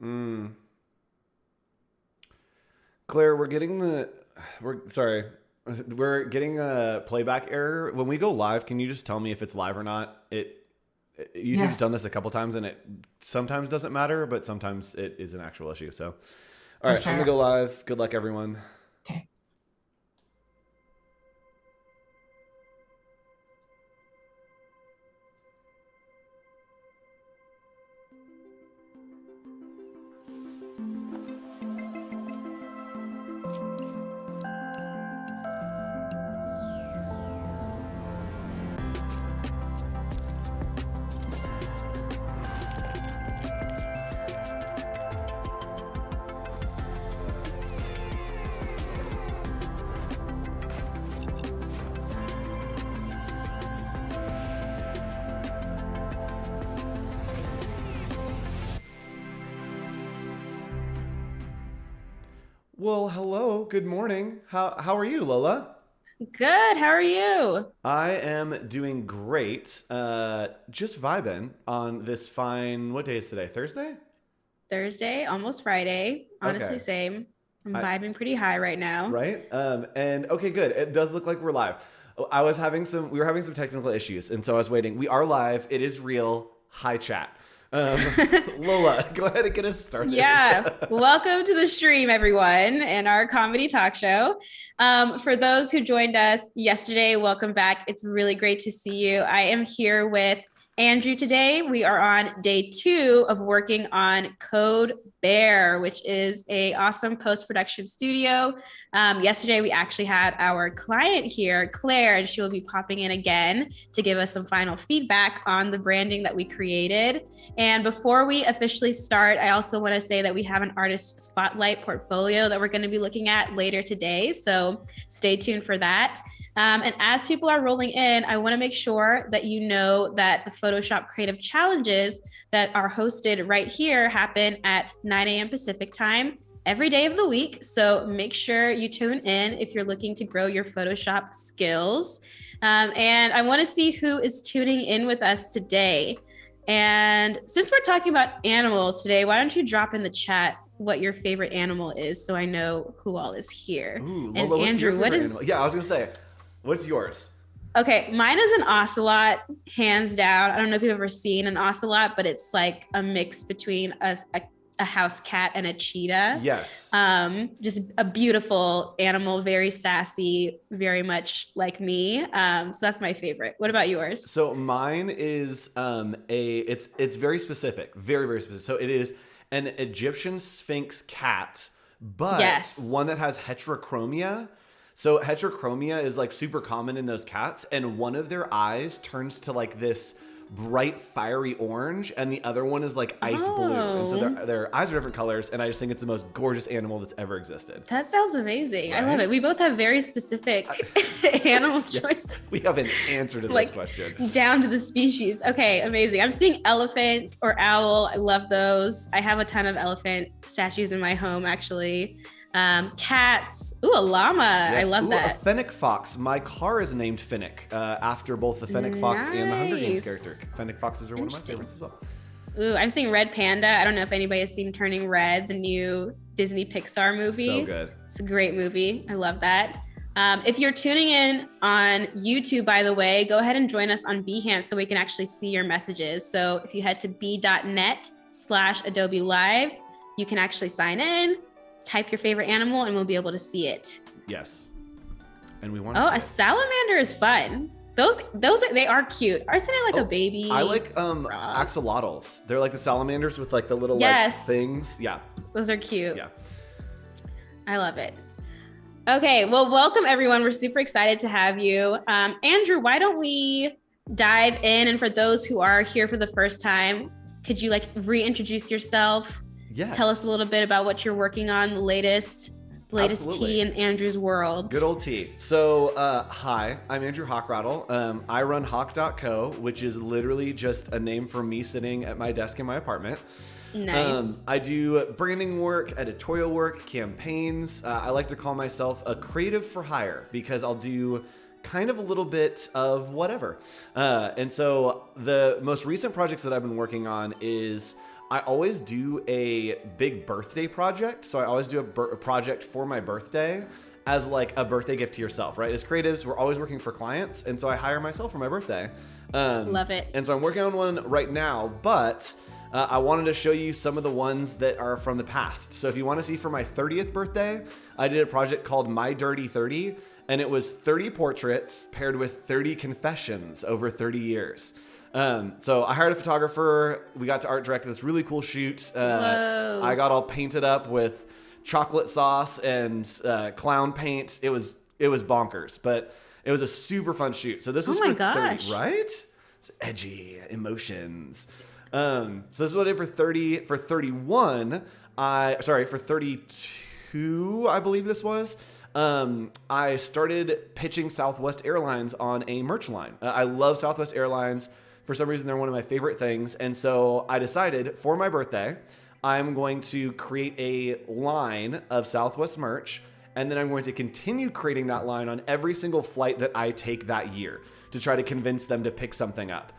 Mm. Claire, we're getting a playback error. When we go live, can you just tell me if it's live or not? YouTube's Yeah. done this a couple times and it sometimes doesn't matter, but sometimes it is an actual issue. So, all right, Let's I'm try gonna it. go live. Good luck, everyone. Okay. Well, hello. Good morning. How are you, Lola? Good. How are you? I am doing great. Just vibing on this fine. What day is today? Thursday? Thursday, almost Friday. Honestly, Okay. same. I'm I vibing pretty high right now. right. And okay, good. It does look like we're live. We were having some technical issues, and so I was waiting. We are live. It is real. Hi, chat. Um, Lola, go ahead and get us started. Yeah. Welcome to the stream, everyone, and our comedy talk show. For those who joined us yesterday, welcome back. It's really great to see you. I am here with Andrew today. We are on day 2 of working on Code Bear, which is a awesome post-production studio. Yesterday, we actually had our client here, Claire, and she will be popping in again to give us some final feedback on the branding that we created. And before we officially start, I also want to say that we have an artist spotlight portfolio that we're going to be looking at later today. So stay tuned for that. And as people are rolling in, I want to make sure that you know that the Photoshop Creative Challenges that are hosted right here happen at 9 a.m. Pacific time every day of the week. So make sure you tune in if you're looking to grow your Photoshop skills. And I want to see who is tuning in with us today. And since we're talking about animals today, why don't you drop in the chat what your favorite animal is so I know who all is here. Ooh, And Lola, what's your Andrew, favorite what is animal? Yeah, I was gonna say, what's yours? okay, mine is an ocelot, hands down. I don't know if you've ever seen an ocelot, but it's like a mix between a house cat and a cheetah. Yes. Just a beautiful animal, very sassy, very much like me. So that's my favorite. What about yours? So mine is it's very specific, very very specific. So it is an Egyptian Sphinx cat, but Yes. one that has heterochromia. So heterochromia is like super common in those cats, and one of their eyes turns to like this bright fiery orange, and the other one is like ice blue. And so Oh. their eyes are different colors, and I just think it's the most gorgeous animal that's ever existed. That sounds amazing. I love Right? it. We both have very specific animal choices. We have an answer to this Like question. down to the species. Okay, amazing. I'm seeing elephant or owl. I love those. I have a ton of elephant statues in my home, actually. Cats. Ooh, a llama. I Yes. love Ooh, that. a fennec fox. My car is named Finnick after both the fennec fox and the Hunger Games Nice. character. Fennec foxes are one of my Interesting. favorites as well. Ooh, I'm seeing Red Panda. I don't know if anybody has seen Turning Red, the new Disney Pixar movie. So good. It's a great movie. I love that. If you're tuning in on YouTube, by the way, go ahead and join us on Behance so we can actually see your messages. So if you head to b.net/Adobe Live, you can actually sign in, type your favorite animal, and we'll be able to see it. Yes. And we want Oh, to a salamander is fun. Those they are cute. Isn't it like Oh, a baby? I like frog? axolotls. They're like the salamanders with like the little like Yes. things. Yeah. Those are cute. Yeah. I love it. Okay, well, welcome everyone. We're super excited to have you. Andrew, why don't we dive in? And for those who are here for the first time, could you like reintroduce yourself? Yes. Tell us a little bit about what you're working on, the latest Absolutely. tea in Andrew's world. Good old T. So, hi, I'm Andrew Hochradel. I run Hawk.co, which is literally just a name for me sitting at my desk in my apartment. Nice. I do branding work, editorial work, campaigns. I like to call myself a creative for hire because I'll do kind of a little bit of whatever. And so the most recent projects that I've been working on is I always do a big birthday project. So I always do a project for my birthday as like a birthday gift to yourself, right? As creatives, we're always working for clients. And so I hire myself for my birthday. Love it. And so I'm working on one right now, but I wanted to show you some of the ones that are from the past. So if you want to see for my 30th birthday, I did a project called My Dirty 30, and it was 30 portraits paired with 30 confessions over 30 years. So I hired a photographer. We got to art direct this really cool shoot. I got all painted up with chocolate sauce and clown paint. It was bonkers, but it was a super fun shoot. So this is for 30, right? It's edgy emotions. So this is what I did for 30. For 31, for 32, I believe this was. I started pitching Southwest Airlines on a merch line. I love Southwest Airlines. For some reason, they're one of my favorite things. And so I decided for my birthday, I'm going to create a line of Southwest merch. And then I'm going to continue creating that line on every single flight that I take that year to try to convince them to pick something up.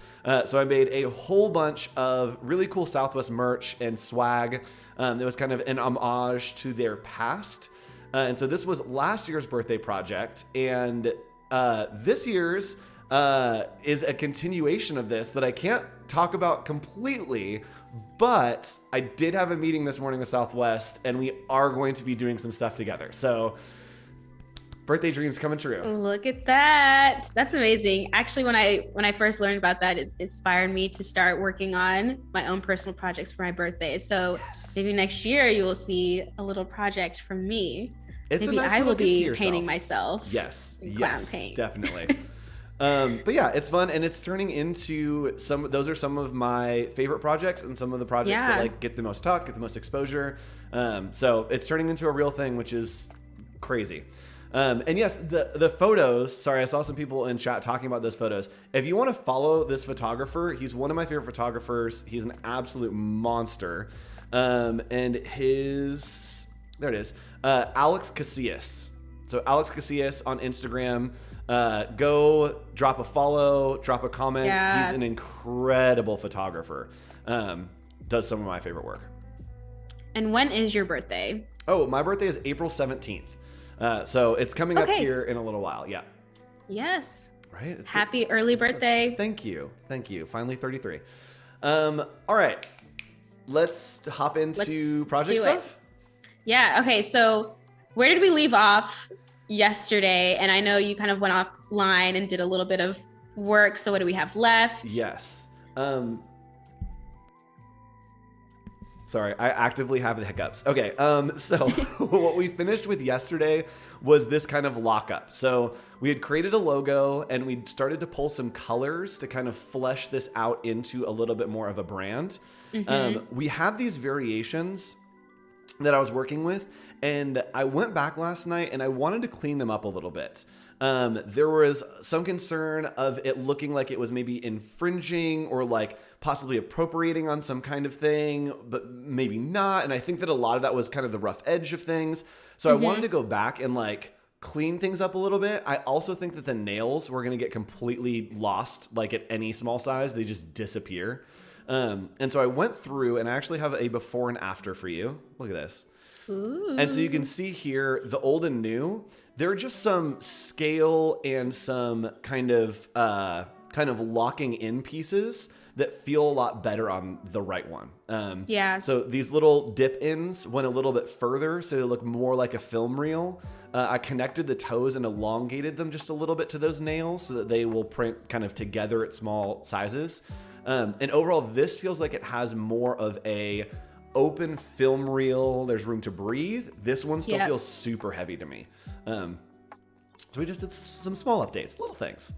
So I made a whole bunch of really cool Southwest merch and swag. That was kind of an homage to their past. And so this was last year's birthday project. And this year's is a continuation of this that I can't talk about completely, but I did have a meeting this morning with Southwest, and we are going to be doing some stuff together. So birthday dreams coming true. Look at that. That's amazing. Actually, when I first learned about that, it inspired me to start working on my own personal projects for my birthday. So maybe next year you will see a little project from me. Maybe I will be painting myself. Yes. Clown paint. Definitely. But yeah, it's fun, and it's turning into those are some of my favorite projects and some of the projects that like get the most talk, get the most exposure. So it's turning into a real thing, which is crazy. And yes, the photos, sorry, I saw some people in chat talking about those photos. If you want to follow this photographer, he's one of my favorite photographers. He's an absolute monster. And there it is, Alex Casillas. So Alex Casillas on Instagram. Go drop a follow, drop a comment. Yeah. He's an incredible photographer. Does some of my favorite work. And when is your birthday? Oh, my birthday is April 17th. So it's coming up here in a little while. Yeah. Yes. Right. It's Happy early birthday. Thank you. Finally 33. All right. Let's hop into project stuff. Yeah. Okay. So where did we leave off yesterday? And I know you kind of went offline and did a little bit of work. So what do we have left? Yes. Sorry, I actively have the hiccups. Okay, so what we finished with yesterday was this kind of lockup. So we had created a logo and we started to pull some colors to kind of flesh this out into a little bit more of a brand. Mm-hmm. We had these variations that I was working with, and I went back last night and I wanted to clean them up a little bit. There was some concern of it looking like it was maybe infringing or like possibly appropriating on some kind of thing, but maybe not. And I think that a lot of that was kind of the rough edge of things. So I wanted to go back and like clean things up a little bit. I also think that the nails were going to get completely lost, like at any small size, they just disappear. And so I went through and I actually have a before and after for you. Look at this. Ooh. And so you can see here, the old and new, there are just some scale and some kind of locking in pieces that feel a lot better on the right one. So these little dip ins went a little bit further, so they look more like a film reel. I connected the toes and elongated them just a little bit to those nails so that they will print kind of together at small sizes. And overall, this feels like it has more of a open film reel. There's room to breathe. This one still feels super heavy to me. So we just did some small updates, little things.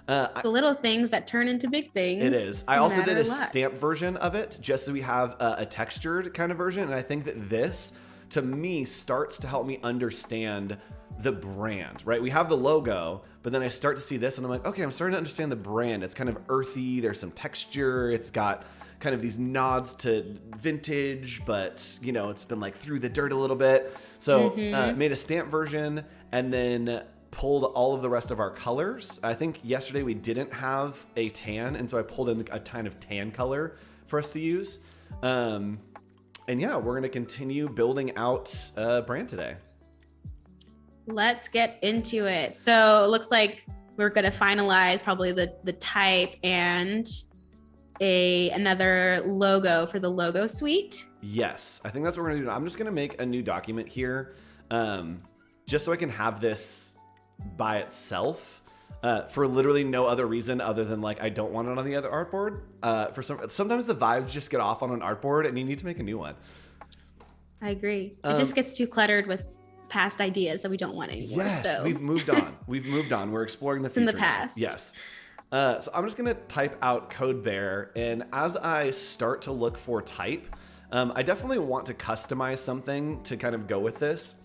The little things that turn into big things. It is. I also did a stamp version of it just so we have a textured kind of version. And I think that this, to me, starts to help me understand the brand, right? We have the logo, but then I start to see this and I'm like, okay, I'm starting to understand the brand. It's kind of earthy. There's some texture. It's got kind of these nods to vintage, but you know, it's been like through the dirt a little bit. So made a stamp version, and then pulled all of the rest of our colors. I think yesterday we didn't have a tan, and so I pulled in a kind of tan color for us to use. And yeah, we're going to continue building out a brand today. Let's get into it. So it looks like we're going to finalize probably the type and another logo for the logo suite. Yes, I think that's what we're going to do. I'm just going to make a new document here just so I can have this by itself for literally no other reason other than like I don't want it on the other artboard. Sometimes the vibes just get off on an artboard and you need to make a new one. I agree. It just gets too cluttered with past ideas that we don't want anymore. Yes, so. we've moved on. We're exploring the future. It's in the past. Now. Yes. So I'm just going to type out Code Bear, and as I start to look for type, I definitely want to customize something to kind of go with this.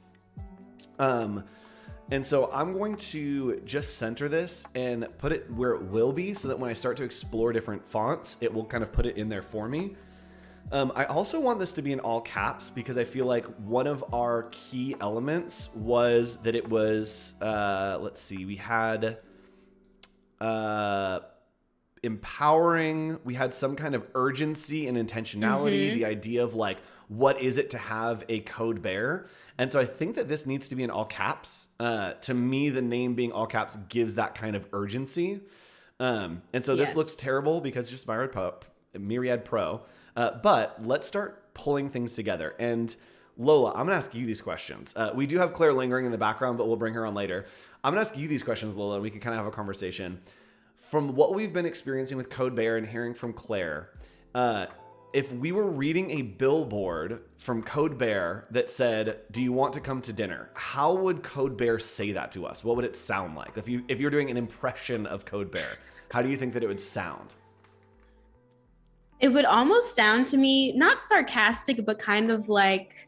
And so I'm going to just center this and put it where it will be so that when I start to explore different fonts, it will kind of put it in there for me. I also want this to be in all caps because I feel like one of our key elements was that it was, let's see, we had empowering, we had some kind of urgency and intentionality, the idea of like, what is it to have a Code Bear? And so I think that this needs to be in all caps. To me, the name being all caps gives that kind of urgency. And so this looks terrible because it's just Myriad Pro. But let's start pulling things together. And Lola, I'm going to ask you these questions. We do have Claire lingering in the background, but we'll bring her on later. I'm going to ask you these questions, Lola, and we can kind of have a conversation. From what we've been experiencing with Code Bear and hearing from Claire, if we were reading a billboard from Code Bear that said, "Do you want to come to dinner?" How would Code Bear say that to us? What would it sound like? If you're doing an impression of Code Bear, how do you think that it would sound? It would almost sound to me, not sarcastic, but kind of like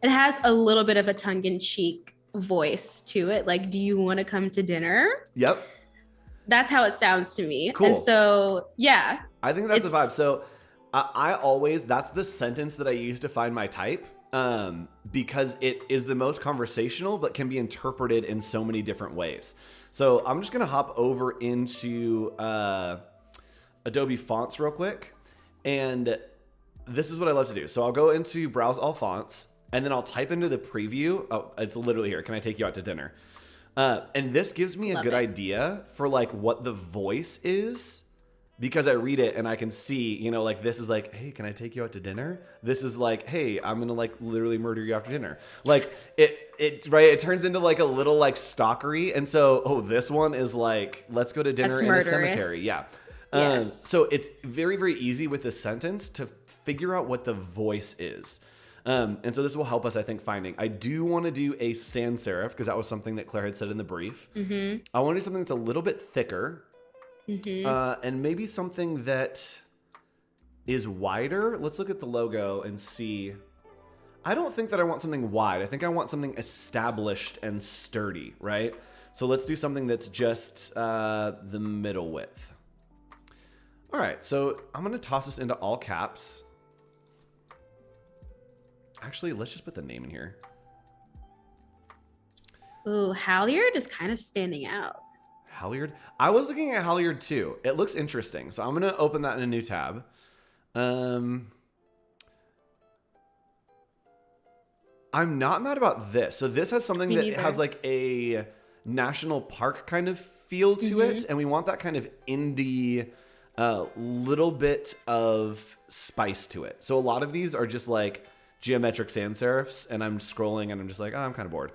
it has a little bit of a tongue-in-cheek voice to it. Like, "Do you want to come to dinner?" Yep. That's how it sounds to me. Cool. And so, yeah. I think that's the vibe. So that's the sentence that I use to find my type because it is the most conversational, but can be interpreted in so many different ways. So I'm just going to hop over into Adobe Fonts real quick. And this is what I love to do. So I'll go into Browse All Fonts, and then I'll type into the preview. Oh, it's literally here. Can I take you out to dinner? And this gives me a good idea for like what the voice is. Because I read it and I can see, you know, like this is like, "Hey, can I take you out to dinner?" This is like, "Hey, I'm going to like literally murder you after dinner." Like it turns into like a little like stalkery. And so, this one is like, "Let's go to dinner in a cemetery." Yeah. Yes. So it's very, very easy with this sentence to figure out what the voice is. And so this will help us, I think, finding. I do want to do a sans serif because that was something that Claire had said in the brief. I want to do something that's a little bit thicker. And maybe something that is wider. Let's look at the logo and see. I don't think that I want something wide. I think I want something established and sturdy, right? So let's do something that's just the middle width. All right, so I'm going to toss this into all caps. Actually, let's just put the name in here. Ooh, Halyard is kind of standing out. Halyard? I was looking at Halyard too. It looks interesting. So I'm going to open that in a new tab. I'm not mad about this. So this has something that has like a national park kind of feel to it. And we want that kind of indie little bit of spice to it. So a lot of these are just like geometric sans serifs. And I'm scrolling and I'm just like, I'm kind of bored.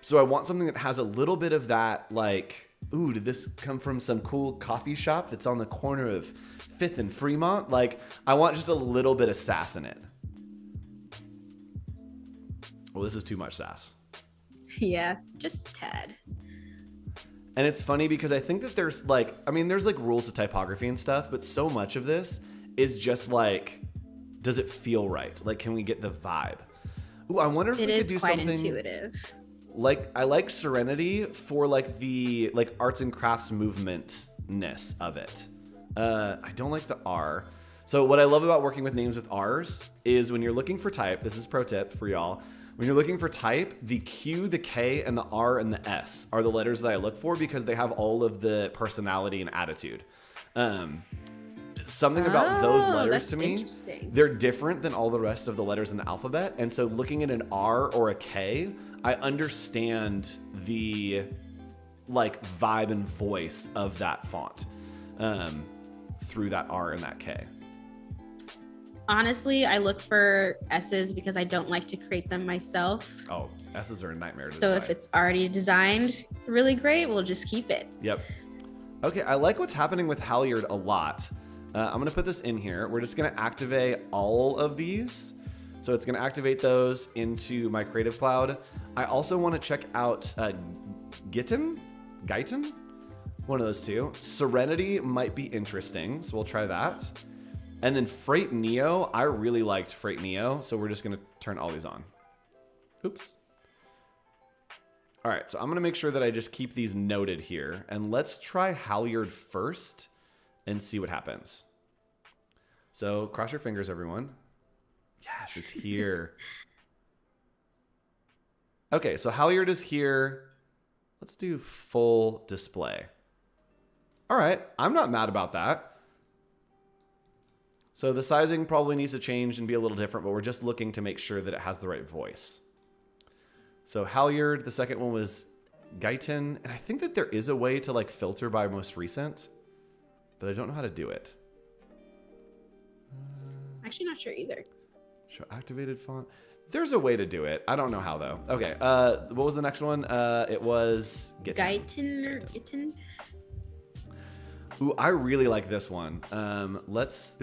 So I want something that has a little bit of that, like, ooh, did this come from some cool coffee shop that's on the corner of 5th and Fremont? Like, I want just a little bit of sass in it. Well, this is too much sass. Yeah, just a tad. And it's funny because I think that there's like rules to typography and stuff, but so much of this is just like, does it feel right? Like, can we get the vibe? Ooh, I wonder if we could do something. It is quite intuitive. Like, I like Serenity for like the like arts and crafts movement-ness of it. I don't like the R. So what I love about working with names with R's is when you're looking for type, this is pro tip for y'all. When you're looking for type, the Q, the K, and the R and the S are the letters that I look for because they have all of the personality and attitude. Something about those letters to me, they're different than all the rest of the letters in the alphabet. And so looking at an R or a K, I understand the like vibe and voice of that font through that R and that K. Honestly, I look for S's because I don't like to create them myself. Oh, S's are a nightmare to So design. if it's already designed really great, we'll just keep it. Yep. Okay, I like what's happening with Halyard a lot. I'm going to put this in here. We're just going to activate all of these. So it's going to activate those into my Creative Cloud. I also want to check out Guyton? One of those two. Serenity might be interesting, so we'll try that. And then Freight Neo, I really liked Freight Neo, so we're just going to turn all these on. Oops. All right, so I'm going to make sure that I just keep these noted here. And let's try Halyard first and see what happens. So cross your fingers, everyone. Yes, it's here. Okay, so Halyard is here. Let's do full display. All right, I'm not mad about that. So the sizing probably needs to change and be a little different, but we're just looking to make sure that it has the right voice. So Halyard, the second one was Guyton, and I think that there is a way to like filter by most recent, but I don't know how to do it. Actually, not sure either. Show activated font. There's a way to do it. I don't know how though. Okay. What was the next one? It was Guyton. Ooh, I really like this one. Let's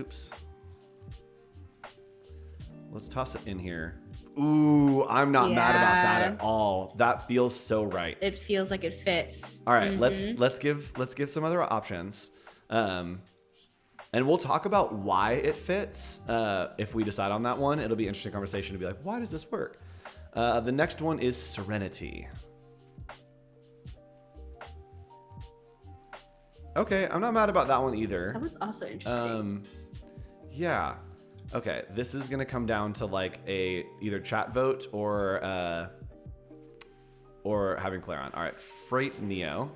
toss it in here. Ooh, I'm not mad about that at all. That feels so right. It feels like it fits. All right, let's give some other options. And we'll talk about why it fits. If we decide on that one, it'll be an interesting conversation to be like, why does this work? The next one is Serenity. Okay, I'm not mad about that one either. That one's also interesting. Yeah. Okay, this is gonna come down to like a either chat vote or having Claire on. All right, Freight Neo.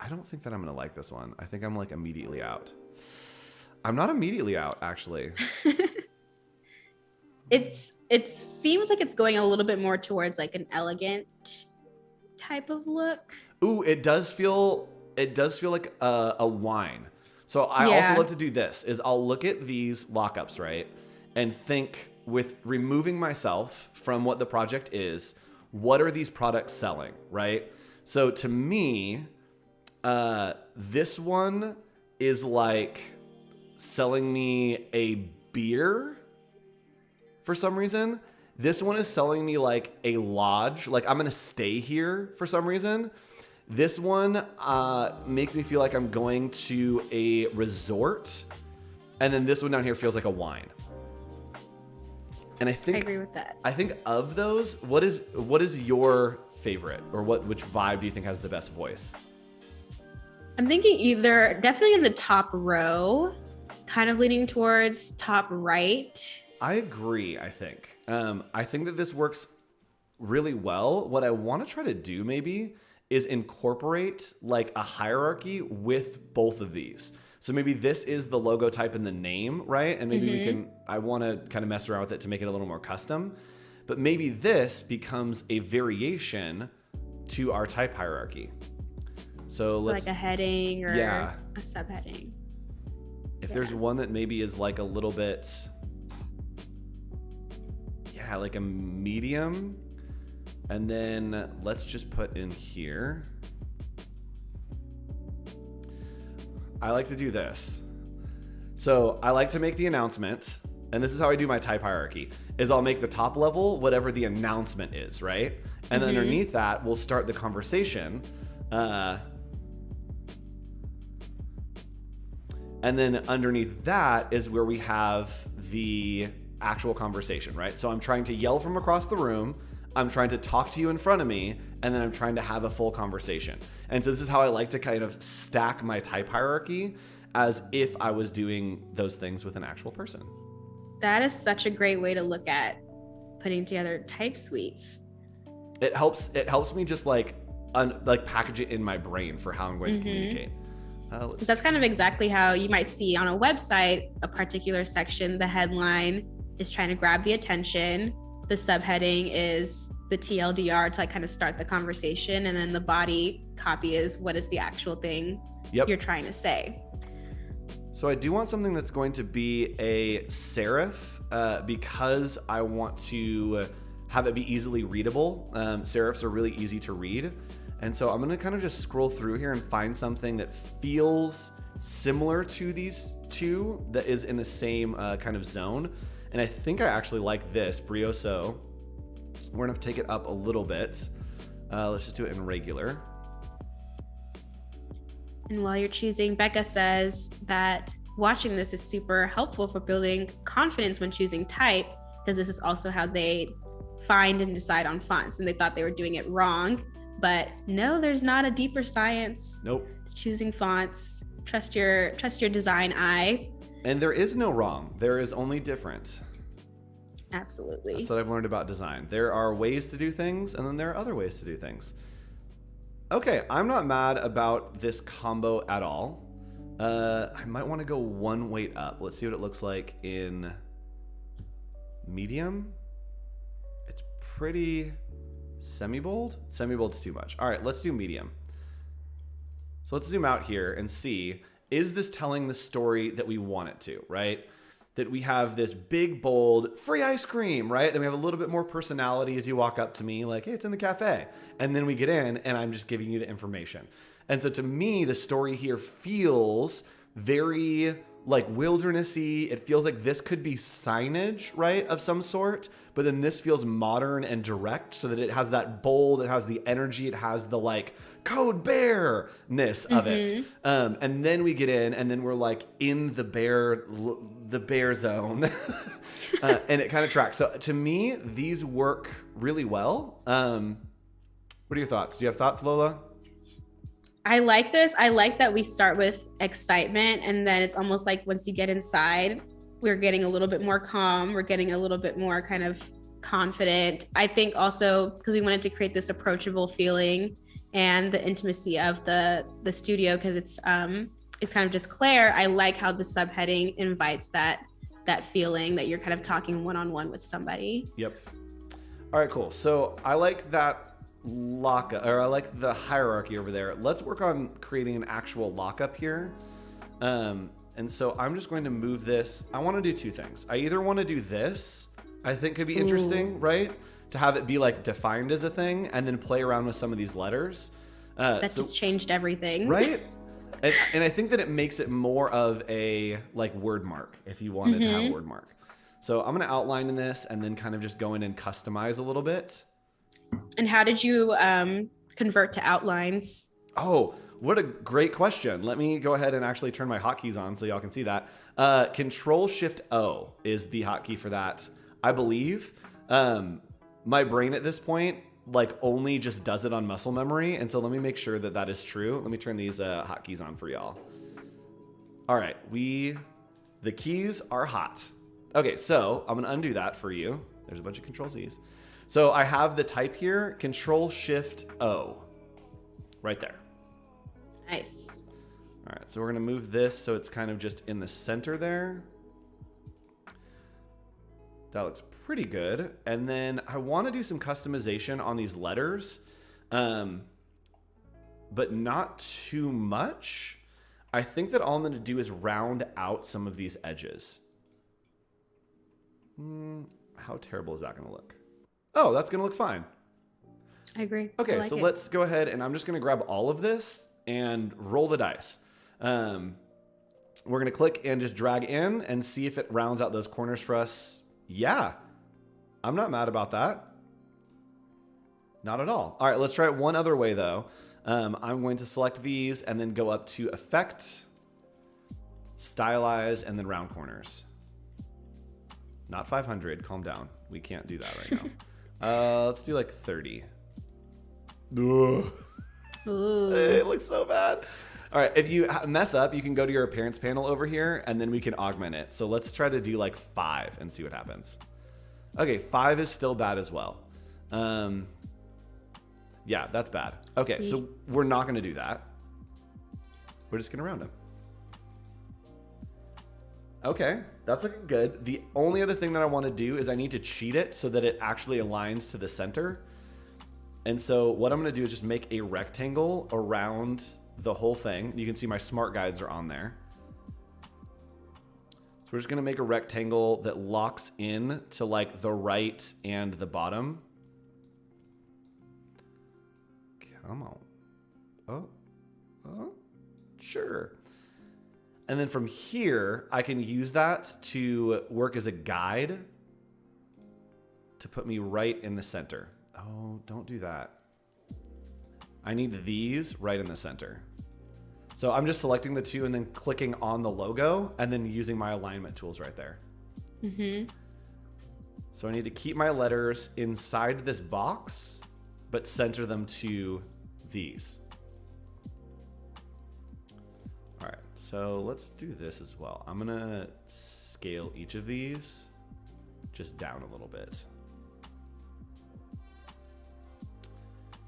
I don't think that I'm gonna like this one. I think I'm like immediately out. I'm not immediately out, actually. It seems like it's going a little bit more towards like an elegant type of look. Ooh, it does feel like a wine. So I also love to do this, is I'll look at these lockups, right? And think with removing myself from what the project is, what are these products selling, right? So to me, this one is like selling me a beer for some reason. This one is selling me like a lodge, like I'm gonna stay here for some reason. This one makes me feel like I'm going to a resort. And then this one down here feels like a wine. And I agree with that. I think of those, what is your favorite, or which vibe do you think has the best voice? I'm thinking definitely in the top row, kind of leaning towards top right. I agree, I think. I think that this works really well. What I want to try to do maybe is incorporate like a hierarchy with both of these. So maybe this is the logo type in the name, right? And maybe I want to kind of mess around with it to make it a little more custom. But maybe this becomes a variation to our type hierarchy. So let's, like a heading or a subheading. If there's one that maybe is like a little bit, like a medium. And then let's just put in here. I like to do this. So I like to make the announcement, and this is how I do my type hierarchy, is I'll make the top level whatever the announcement is, right? And then underneath that, we'll start the conversation. And then underneath that is where we have the actual conversation, right? So I'm trying to yell from across the room, I'm trying to talk to you in front of me, and then I'm trying to have a full conversation. And so this is how I like to kind of stack my type hierarchy, as if I was doing those things with an actual person. That is such a great way to look at putting together type suites. It helps me just like package it in my brain for how I'm going to communicate. That's kind of exactly how you might see on a website, a particular section, the headline is trying to grab the attention. The subheading is the TLDR to like kind of start the conversation. And then the body copy is what is the actual thing you're trying to say. So I do want something that's going to be a serif because I want to have it be easily readable. Serifs are really easy to read. And so I'm going to kind of just scroll through here and find something that feels similar to these two that is in the same kind of zone. And I think I actually like this, Brioso. We're going to take it up a little bit. Let's just do it in regular. And while you're choosing, Becca says that watching this is super helpful for building confidence when choosing type, because this is also how they find and decide on fonts. And they thought they were doing it wrong. But no, there's not a deeper science. Nope. Choosing fonts. Trust your design eye. And there is no wrong. There is only different. Absolutely. That's what I've learned about design. There are ways to do things, and then there are other ways to do things. Okay, I'm not mad about this combo at all. I might want to go one weight up. Let's see what it looks like in medium. It's pretty semi-bold. Semi-bold's too much. All right, let's do medium. So let's zoom out here and see, is this telling the story that we want it to, right? That we have this big, bold, free ice cream, right? Then we have a little bit more personality as you walk up to me, like, hey, it's in the cafe. And then we get in and I'm just giving you the information. And so to me, the story here feels very like wildernessy. It feels like this could be signage, right, of some sort. But then this feels modern and direct so that it has that bold, it has the energy, it has the like code bear-ness of it. And then we get in and then we're like in the bear zone. And it kind of tracks. So to me, these work really well. What are your thoughts? Do you have thoughts, Lola? I like this. I like that we start with excitement and then it's almost like once you get inside, we're getting a little bit more calm. We're getting a little bit more kind of confident. I think also because we wanted to create this approachable feeling and the intimacy of the studio because it's kind of just Claire. I like how the subheading invites that feeling that you're kind of talking one-on-one with somebody. Yep. All right, cool. So I like that lockup, or I like the hierarchy over there. Let's work on creating an actual lockup here. And so I'm just going to move this. I want to do two things. I either want to do this, I think could be interesting, right? To have it be like defined as a thing and then play around with some of these letters. That just changed everything. Right? And I think that it makes it more of a like word mark if you wanted to have a word mark. So I'm going to outline in this and then kind of just go in and customize a little bit. And how did you convert to outlines? Oh, what a great question. Let me go ahead and actually turn my hotkeys on so y'all can see that. Control-Shift-O is the hotkey for that, I believe. My brain at this point like only just does it on muscle memory. And so let me make sure that that is true. Let me turn these hotkeys on for y'all. All right, the keys are hot. Okay, so I'm gonna undo that for you. There's a bunch of Control-C's. So I have the type here, Control-Shift-O, right there. Nice. All right, so we're gonna move this so it's kind of just in the center there. That looks pretty good. And then I wanna do some customization on these letters, but not too much. I think that all I'm gonna do is round out some of these edges. How terrible is that gonna look? Oh, that's gonna look fine. I agree. Okay, so let's go ahead and I'm just gonna grab all of this and roll the dice. We're gonna click and just drag in and see if it rounds out those corners for us. Yeah, I'm not mad about that. Not at all. All right, let's try it one other way though. I'm going to select these and then go up to Effect, Stylize, and then Round Corners. Not 500, calm down. We can't do that right now. Let's do like 30. Ugh. It looks so bad. All right, if you mess up, you can go to your appearance panel over here, and then we can augment it. So let's try to do like 5 and see what happens. Okay, 5 is still bad as well. Yeah, that's bad. Okay, so we're not going to do that. We're just going to round him. Okay, that's looking good. The only other thing that I want to do is I need to cheat it so that it actually aligns to the center. And so what I'm going to do is just make a rectangle around the whole thing. You can see my smart guides are on there. So we're just going to make a rectangle that locks in to like the right and the bottom. Come on. Oh, sure. And then from here, I can use that to work as a guide to put me right in the center. Oh, don't do that. I need these right in the center. So I'm just selecting the 2 and then clicking on the logo and then using my alignment tools right there. Mm-hmm. So I need to keep my letters inside this box, but center them to these. All right, so let's do this as well. I'm gonna scale each of these just down a little bit.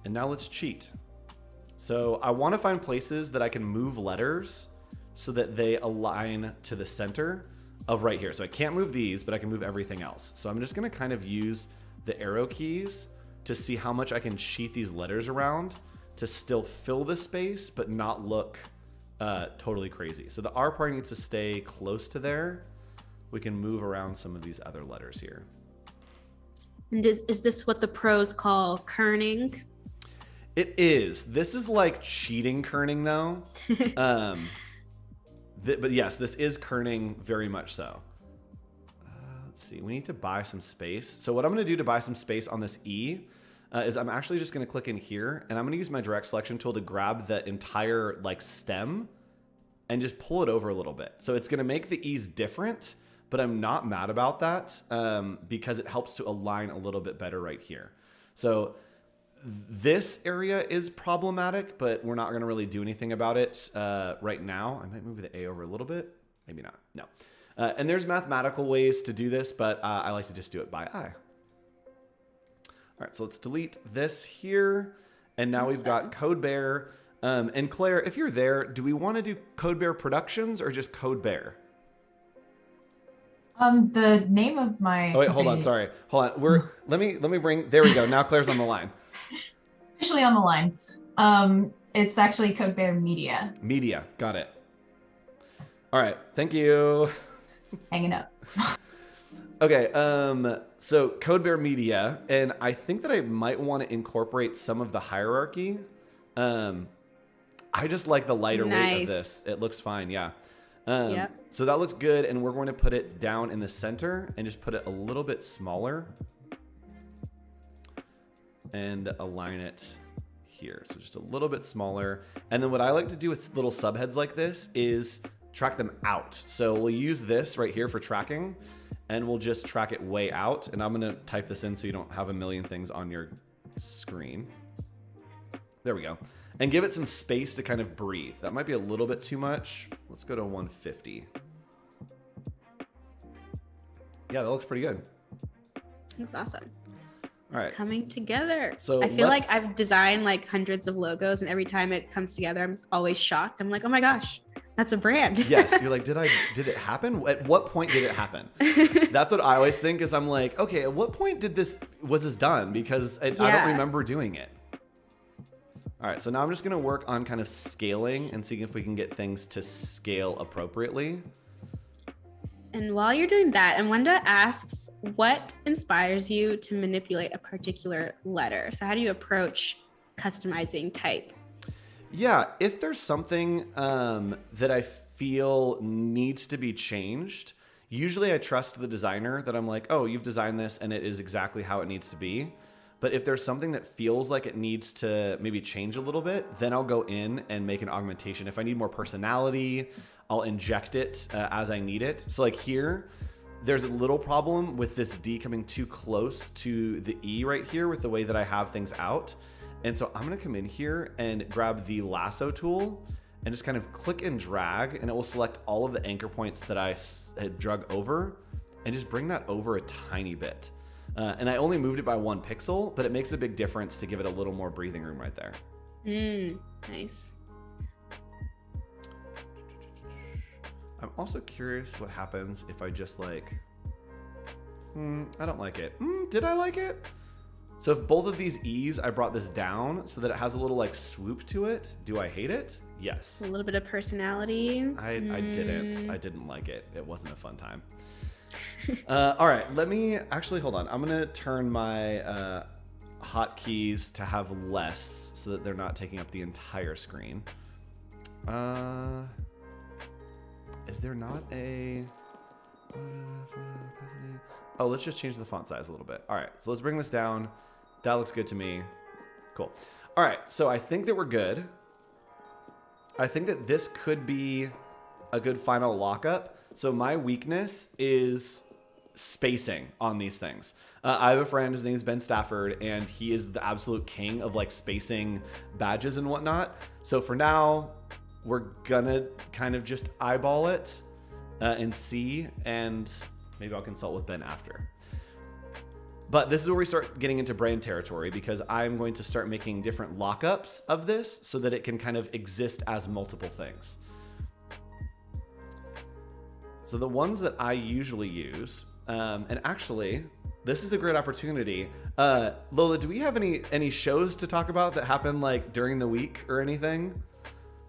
And now let's cheat. So I want to find places that I can move letters so that they align to the center of right here. So I can't move these, but I can move everything else. So I'm just going to kind of use the arrow keys to see how much I can cheat these letters around to still fill the space, but not look totally crazy. So the R part needs to stay close to there. We can move around some of these other letters here. And is this what the pros call kerning? It is. This is like cheating kerning though. But yes, this is kerning very much so. Let's see. We need to buy some space. So what I'm going to do to buy some space on this E is I'm actually just going to click in here and I'm going to use my direct selection tool to grab the entire like stem and just pull it over a little bit. So it's going to make the E's different, but I'm not mad about that because it helps to align a little bit better right here. So this area is problematic, but we're not going to really do anything about it right now. I might move the A over a little bit. Maybe not. No. And there's mathematical ways to do this, but I like to just do it by eye. All right, so let's delete this here. And now we've got CodeBear. And Claire, if you're there, do we want to do CodeBear Productions or just CodeBear? The name of my... Oh, wait, hold on. Sorry. Hold on. Let me bring... There we go. Now Claire's on the line. Officially on the line. It's actually CodeBear Media. Media. Got it. All right. Thank you. Hanging up. Okay. So CodeBear Media, and I think that I might want to incorporate some of the hierarchy. I just like the lighter weight of this. It looks fine. Yeah. Yep. So that looks good, and we're going to put it down in the center and just put it a little bit smaller and align it here. So just a little bit smaller. And then what I like to do with little subheads like this is track them out. So we'll use this right here for tracking, and we'll just track it way out. And I'm going to type this in so you don't have a million things on your screen. There we go. And give it some space to kind of breathe. That might be a little bit too much. Let's go to 150. Yeah, that looks pretty good. That's awesome. All right. It's coming together. So I feel like I've designed like hundreds of logos, and every time it comes together, I'm always shocked. I'm like, oh my gosh, that's a brand. Yes, you're like, did it happen? At what point did it happen? That's what I always think is I'm like, okay, at what point was this done? Because I don't remember doing it. All right, so now I'm just gonna work on kind of scaling and seeing if we can get things to scale appropriately. And while you're doing that, Amanda asks, what inspires you to manipulate a particular letter? So how do you approach customizing type? Yeah, if there's something that I feel needs to be changed, usually I trust the designer that I'm like, oh, you've designed this and it is exactly how it needs to be. But if there's something that feels like it needs to maybe change a little bit, then I'll go in and make an augmentation. If I need more personality, I'll inject it as I need it. So like here, there's a little problem with this D coming too close to the E right here with the way that I have things out. And so I'm gonna come in here and grab the lasso tool and just kind of click and drag, and it will select all of the anchor points that I had drug over and just bring that over a tiny bit. And I only moved it by 1 pixel, but it makes a big difference to give it a little more breathing room right there. Nice. I'm also curious what happens if I just like, I don't like it. Did I like it? So if both of these E's, I brought this down so that it has a little like swoop to it. Do I hate it? Yes. A little bit of personality. I didn't like it. It wasn't a fun time. All right, let me actually, hold on. I'm going to turn my hotkeys to have less so that they're not taking up the entire screen. Is there not a... Oh, let's just change the font size a little bit. All right, so let's bring this down. That looks good to me. Cool. All right, so I think that we're good. I think that this could be a good final lockup. So my weakness is spacing on these things. I have a friend, his name is Ben Stafford, and he is the absolute king of like spacing badges and whatnot. So for now, we're gonna kind of just eyeball it and see, and maybe I'll consult with Ben after. But this is where we start getting into brand territory, because I'm going to start making different lockups of this so that it can kind of exist as multiple things. So the ones that I usually use, and actually, this is a great opportunity. Lola, do we have any shows to talk about that happen like during the week or anything?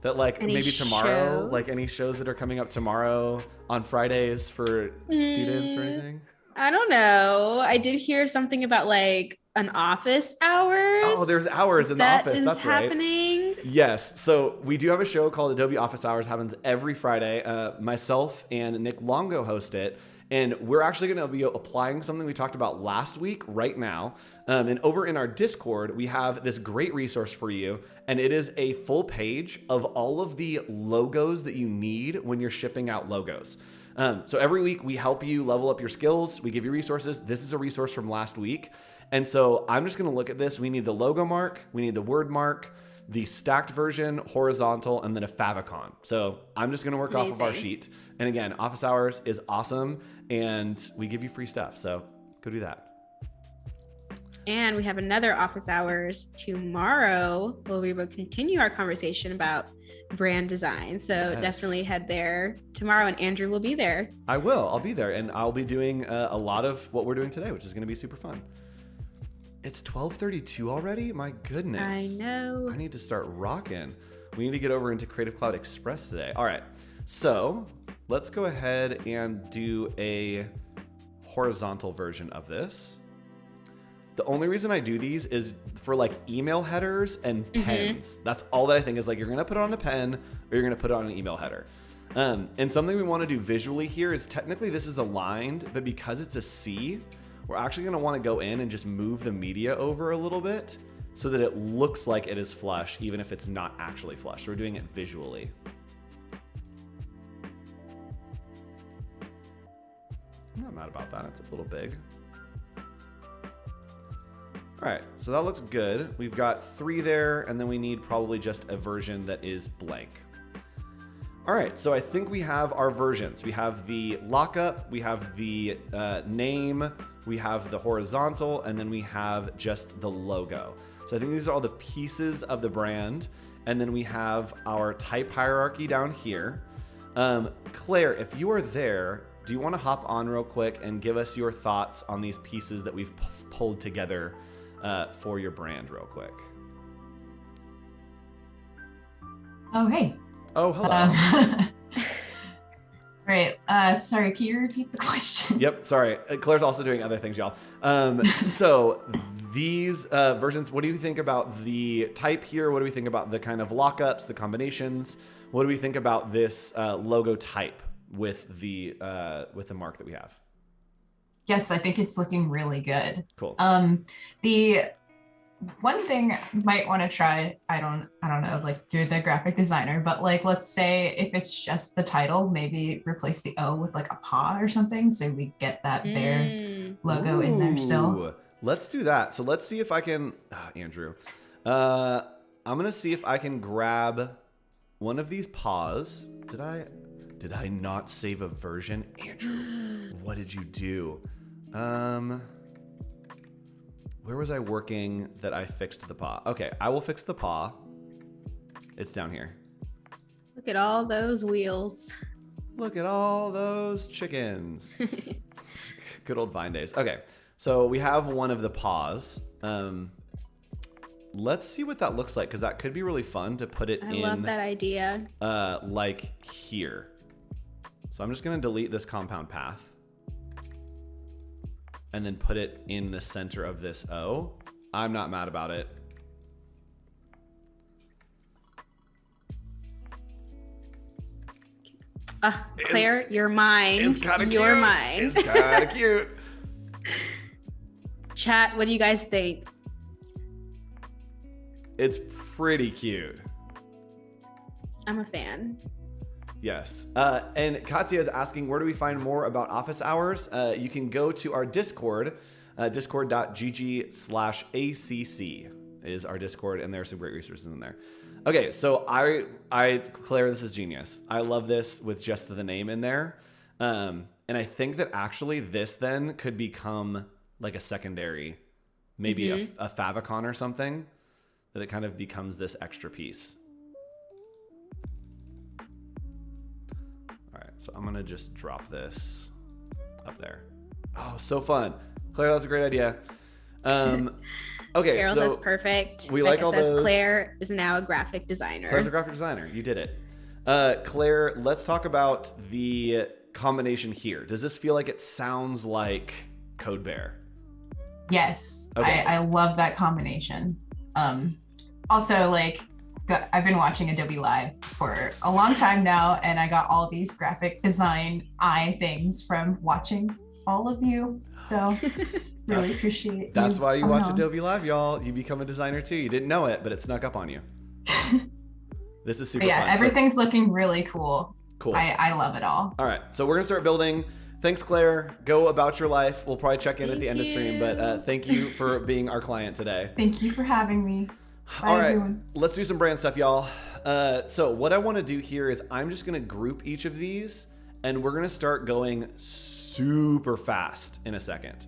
That like Any maybe tomorrow, shows? like any shows that are coming up tomorrow on Fridays for students or anything? I don't know. I did hear something about like an office hours. Oh, there's hours in the that office. is That's right. happening. Yes. So we do have a show called Adobe Office Hours. Happens every Friday. Myself and Nick Longo host it. And we're actually going to be applying something we talked about last week right now. And over in our Discord, we have this great resource for you. And it is a full page of all of the logos that you need when you're shipping out logos. So every week we help you level up your skills. We give you resources. This is a resource from last week. And so I'm just going to look at this. We need the logo mark. We need the word mark, the stacked version, horizontal, and then a favicon. So I'm just going to work off of our sheet. And again, Office Hours is awesome, and we give you free stuff. So go do that. And we have another office hours tomorrow where we will continue our conversation about brand design. So definitely head there tomorrow, and Andrew will be there. I will. I'll be there, and I'll be doing a lot of what we're doing today, which is going to be super fun. It's 12:32 already? My goodness. I know. I need to start rocking. We need to get over into Creative Cloud Express today. All right. So let's go ahead and do a horizontal version of this. The only reason I do these is for like email headers and pens. That's all that I think is like, you're going to put it on a pen or you're going to put it on an email header. And something we want to do visually here is technically this is aligned, but because it's a C, we're actually going to want to go in and just move the media over a little bit so that it looks like it is flush, even if it's not actually flush. So we're doing it visually. I'm not mad about that. It's a little big. All right, so that looks good. We've got 3 there, and then we need probably just a version that is blank. All right, so I think we have our versions. We have the lockup, we have the name, we have the horizontal, and then we have just the logo. So I think these are all the pieces of the brand, and then we have our type hierarchy down here. Claire, if you are there, do you want to hop on real quick and give us your thoughts on these pieces that we've pulled together for your brand real quick? Oh, hey. Oh, hello. Right. Sorry, can you repeat the question? Yep, sorry. Claire's also doing other things, y'all. So these versions, what do you think about the type here? What do we think about the kind of lockups, the combinations? What do we think about this logo type with the mark that we have? Yes, I think it's looking really good. Cool. The one thing you might want to try, I don't know, like you're the graphic designer, but like, let's say if it's just the title, maybe replace the O with like a paw or something. So we get that bear logo in there still. Let's do that. So let's see if I can, Andrew, I'm going to see if I can grab one of these paws. Did I not save a version? Andrew, what did you do? Where was I working that I fixed the paw? Okay, I will fix the paw. It's down here. Look at all those wheels. Look at all those chickens. Good old Vine days. Okay, so we have one of the paws. Let's see what that looks like, because that could be really fun to put it in. I love that idea. Like here. So I'm just going to delete this compound path. And then put it in the center of this O. I'm not mad about it. Claire, your mind. It's kind of cute. Your mind. It's kind of cute. Chat, what do you guys think? It's pretty cute. I'm a fan. Yes. And Katya is asking, where do we find more about office hours? You can go to our Discord, discord.gg/ACC is our Discord, and there are some great resources in there. Okay, so Claire, this is genius. I love this with just the name in there. And I think that actually this then could become like a secondary, maybe a favicon or something, that it kind of becomes this extra piece. So I'm going to just drop this up there. Oh, so fun. Claire, that's a great idea. Okay, Carol so says perfect. We like all those. Claire is now a graphic designer. Claire's a graphic designer. You did it. Claire, let's talk about the combination here. Does this feel like it sounds like Code Bear? Yes, Okay. I love that combination. Also, like, I've been watching Adobe Live for a long time now, and I got all these graphic design things from watching all of you. So really appreciate That's you why you coming watch on. Adobe Live, y'all. You become a designer too. You didn't know it, but it snuck up on you. This is super But yeah, fun. everything's looking really cool. Cool. I love it all. All right, so we're gonna start building. Thanks, Claire. Go about your life. We'll probably check in at the end of stream, but thank you for being our client today. Thank you for having me. Bye, All right, everyone. let's do some brand stuff, y'all. So what I want to do here is I'm just gonna group each of these, and we're gonna start going super fast in a second.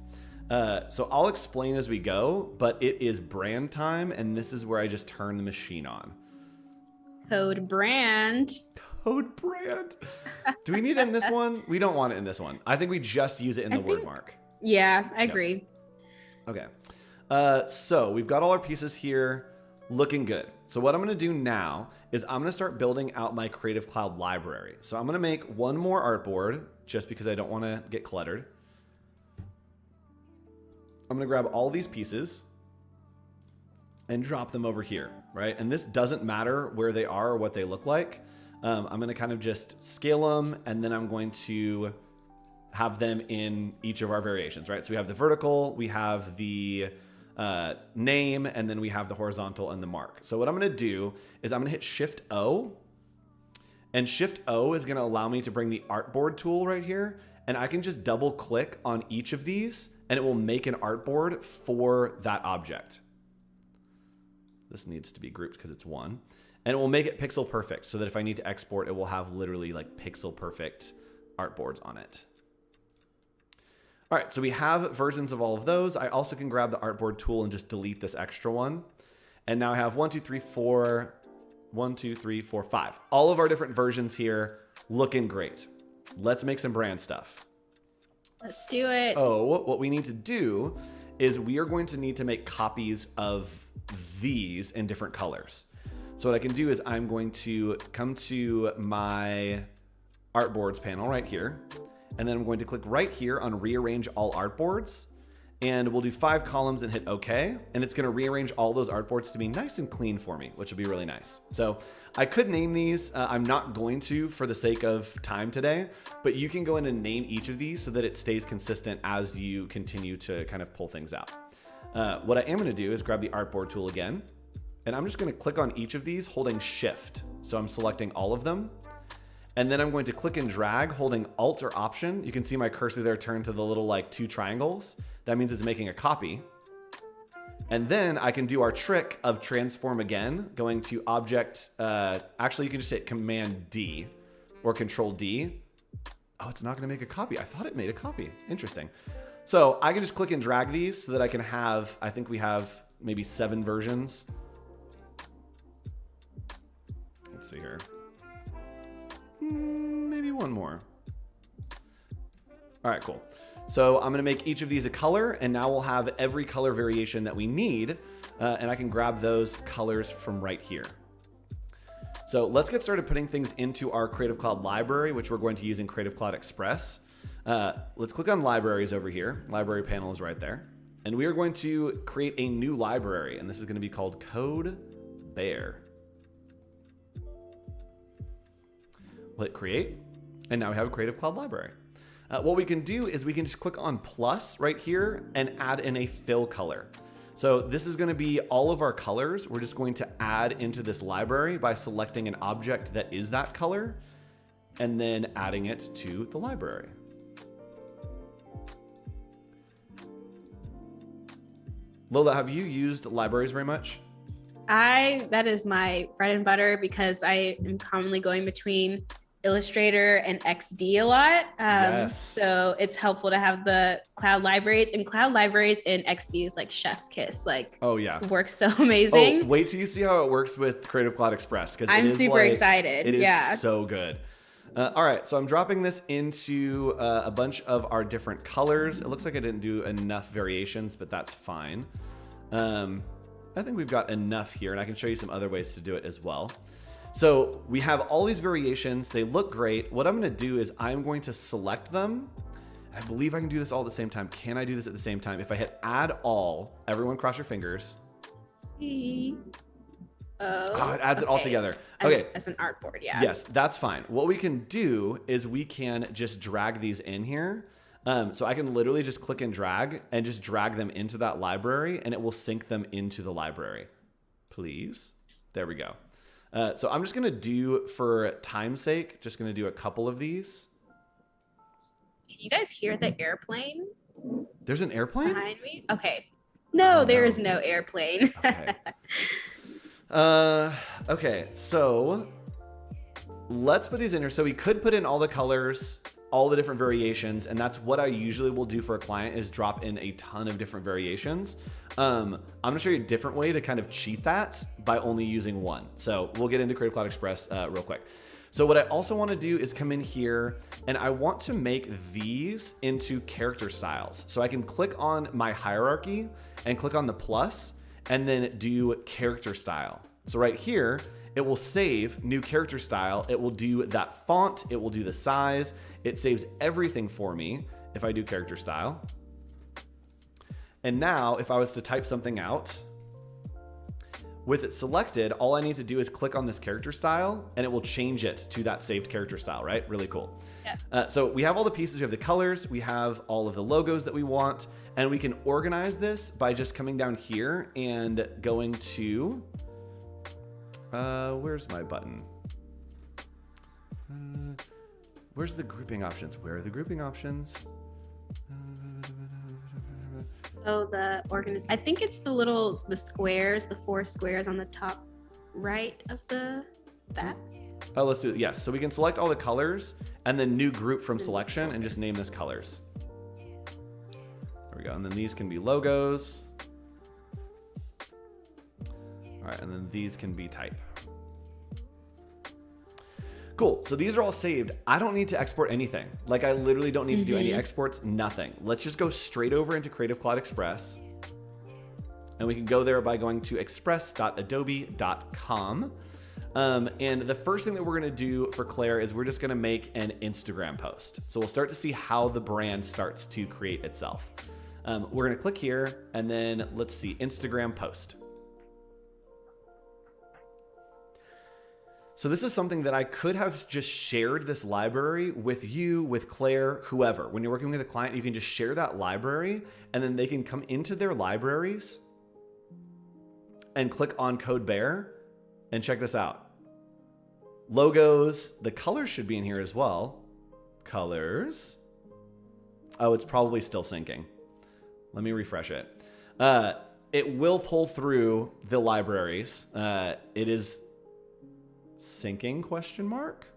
So I'll explain as we go, but it is brand time, and this is where I just turn the machine on. Code brand. Code brand. Do we need it in this one? We don't want it in this one. I think we just use it in the word mark. Yeah, I agree. Okay. So we've got all our pieces here looking good. So what I'm going to do now is I'm going to start building out my Creative Cloud library. So I'm going to make one more artboard just because I don't want to get cluttered. I'm going to grab all these pieces and drop them over here, right? And this doesn't matter where they are or what they look like. I'm going to kind of just scale them, and then I'm going to have them in each of our variations, right? So we have the vertical, we have the name, and then we have the horizontal and the mark. So what I'm going to do is I'm going to hit Shift O, and Shift O is going to allow me to bring the artboard tool right here, and I can just double click on each of these, and it will make an artboard for that object. This needs to be grouped because it's one. And it will make it pixel perfect so that if I need to export, it will have literally like pixel perfect artboards on it. All right, so we have versions of all of those. I also can grab the artboard tool and just delete this extra one. And now I have 1, 2, 3, 4, 1, 2, 3, 4, 5. All of our different versions here looking great. Let's make some brand stuff. Let's do it. Oh, what we need to do is we are going to need to make copies of these in different colors. So what I can do is I'm going to come to my artboards panel right here, and then I'm going to click right here on rearrange all artboards, and we'll do 5 columns and hit OK, and it's going to rearrange all those artboards to be nice and clean for me, which will be really nice. So I could name these. I'm not going to for the sake of time today, but you can go in and name each of these so that it stays consistent as you continue to kind of pull things out. What I am going to do is grab the artboard tool again, and I'm just going to click on each of these holding Shift. So I'm selecting all of them. And then I'm going to click and drag holding Alt or Option. You can see my cursor there turn to the little like 2 triangles. That means it's making a copy. And then I can do our trick of transform again, going to object. Actually, you can just hit Command D or Control D. Oh, it's not going to make a copy. I thought it made a copy. Interesting. So I can just click and drag these so that I can have, I think we have maybe 7 versions. Let's see here. Maybe one more. All right, cool. So I'm going to make each of these a color, and now we'll have every color variation that we need, and I can grab those colors from right here. So let's get started putting things into our Creative Cloud library, which we're going to use in Creative Cloud Express. Let's click on libraries over here. Library panel is right there. And we are going to create a new library, and this is going to be called Code Bear. We'll hit create, and now we have a Creative Cloud library. What we can do is we can just click on plus right here and add in a fill color. So this is going to be all of our colors. We're just going to add into this library by selecting an object that is that color and then adding it to the library. Lola, have you used libraries very much? That is my bread and butter because I am commonly going between Illustrator and XD a lot. Yes. So it's helpful to have the cloud libraries, and cloud libraries in XD is like chef's kiss. Like, oh yeah, works so amazing. Oh, wait till you see how it works with Creative Cloud Express, because I'm super excited. It is so good. All right, so I'm dropping this into a bunch of our different colors. It looks like I didn't do enough variations, but that's fine. I think we've got enough here, and I can show you some other ways to do it as well. So we have all these variations. They look great. What I'm going to do is I'm going to select them. I believe I can do this all at the same time. Can I do this at the same time? If I hit add all, everyone cross your fingers. C-O. Oh, it adds it all together. Okay. As an artboard, yeah. Yes, that's fine. What we can do is we can just drag these in here. So I can literally just click and just drag them into that library, and it will sync them into the library. Please. There we go. So I'm just going to do, for time's sake, just going to do a couple of these. Can you guys hear the airplane? There's an airplane? Behind me? Okay. No, Oh, there no. is no airplane. Okay. Okay, so let's put these in here. So we could put in all the colors, all the different variations, and that's what I usually will do for a client, is drop in a ton of different variations. I'm gonna show you a different way to kind of cheat that by only using one. So we'll get into Creative Cloud Express real quick. So what I also want to do is come in here, and I want to make these into character styles. So I can click on my hierarchy and click on the plus and then do character style. So right here, it will save new character style. It will do that font. It will do the size. It saves everything for me if I do character style. And now if I was to type something out, with it selected, all I need to do is click on this character style and it will change it to that saved character style, right? Really cool. Yeah. So we have all the pieces, we have the colors, we have all of the logos that we want, and we can organize this by just coming down here and going to, where's my button? Where's the grouping options? Where are the grouping options? Oh, the organization. I think it's the squares, the 4 squares on the top right of that. Oh, let's do it. Yes. So we can select all the colors and then new group from selection and just name this colors. There we go. And then these can be logos. All right. And then these can be type. Cool. So these are all saved. I don't need to export anything. Like, I literally don't need to do any exports, nothing. Let's just go straight over into Creative Cloud Express. And we can go there by going to express.adobe.com. And the first thing that we're going to do for Claire is we're just going to make an Instagram post. So we'll start to see how the brand starts to create itself. We're going to click here and then let's see, Instagram post. So this is something that I could have just shared this library with you, with Claire, whoever. When you're working with a client, you can just share that library and then they can come into their libraries and click on Code Bear and check this out. Logos, the colors should be in here as well. Colors. Oh, it's probably still syncing. Let me refresh it. it will pull through the libraries. It is syncing, question mark?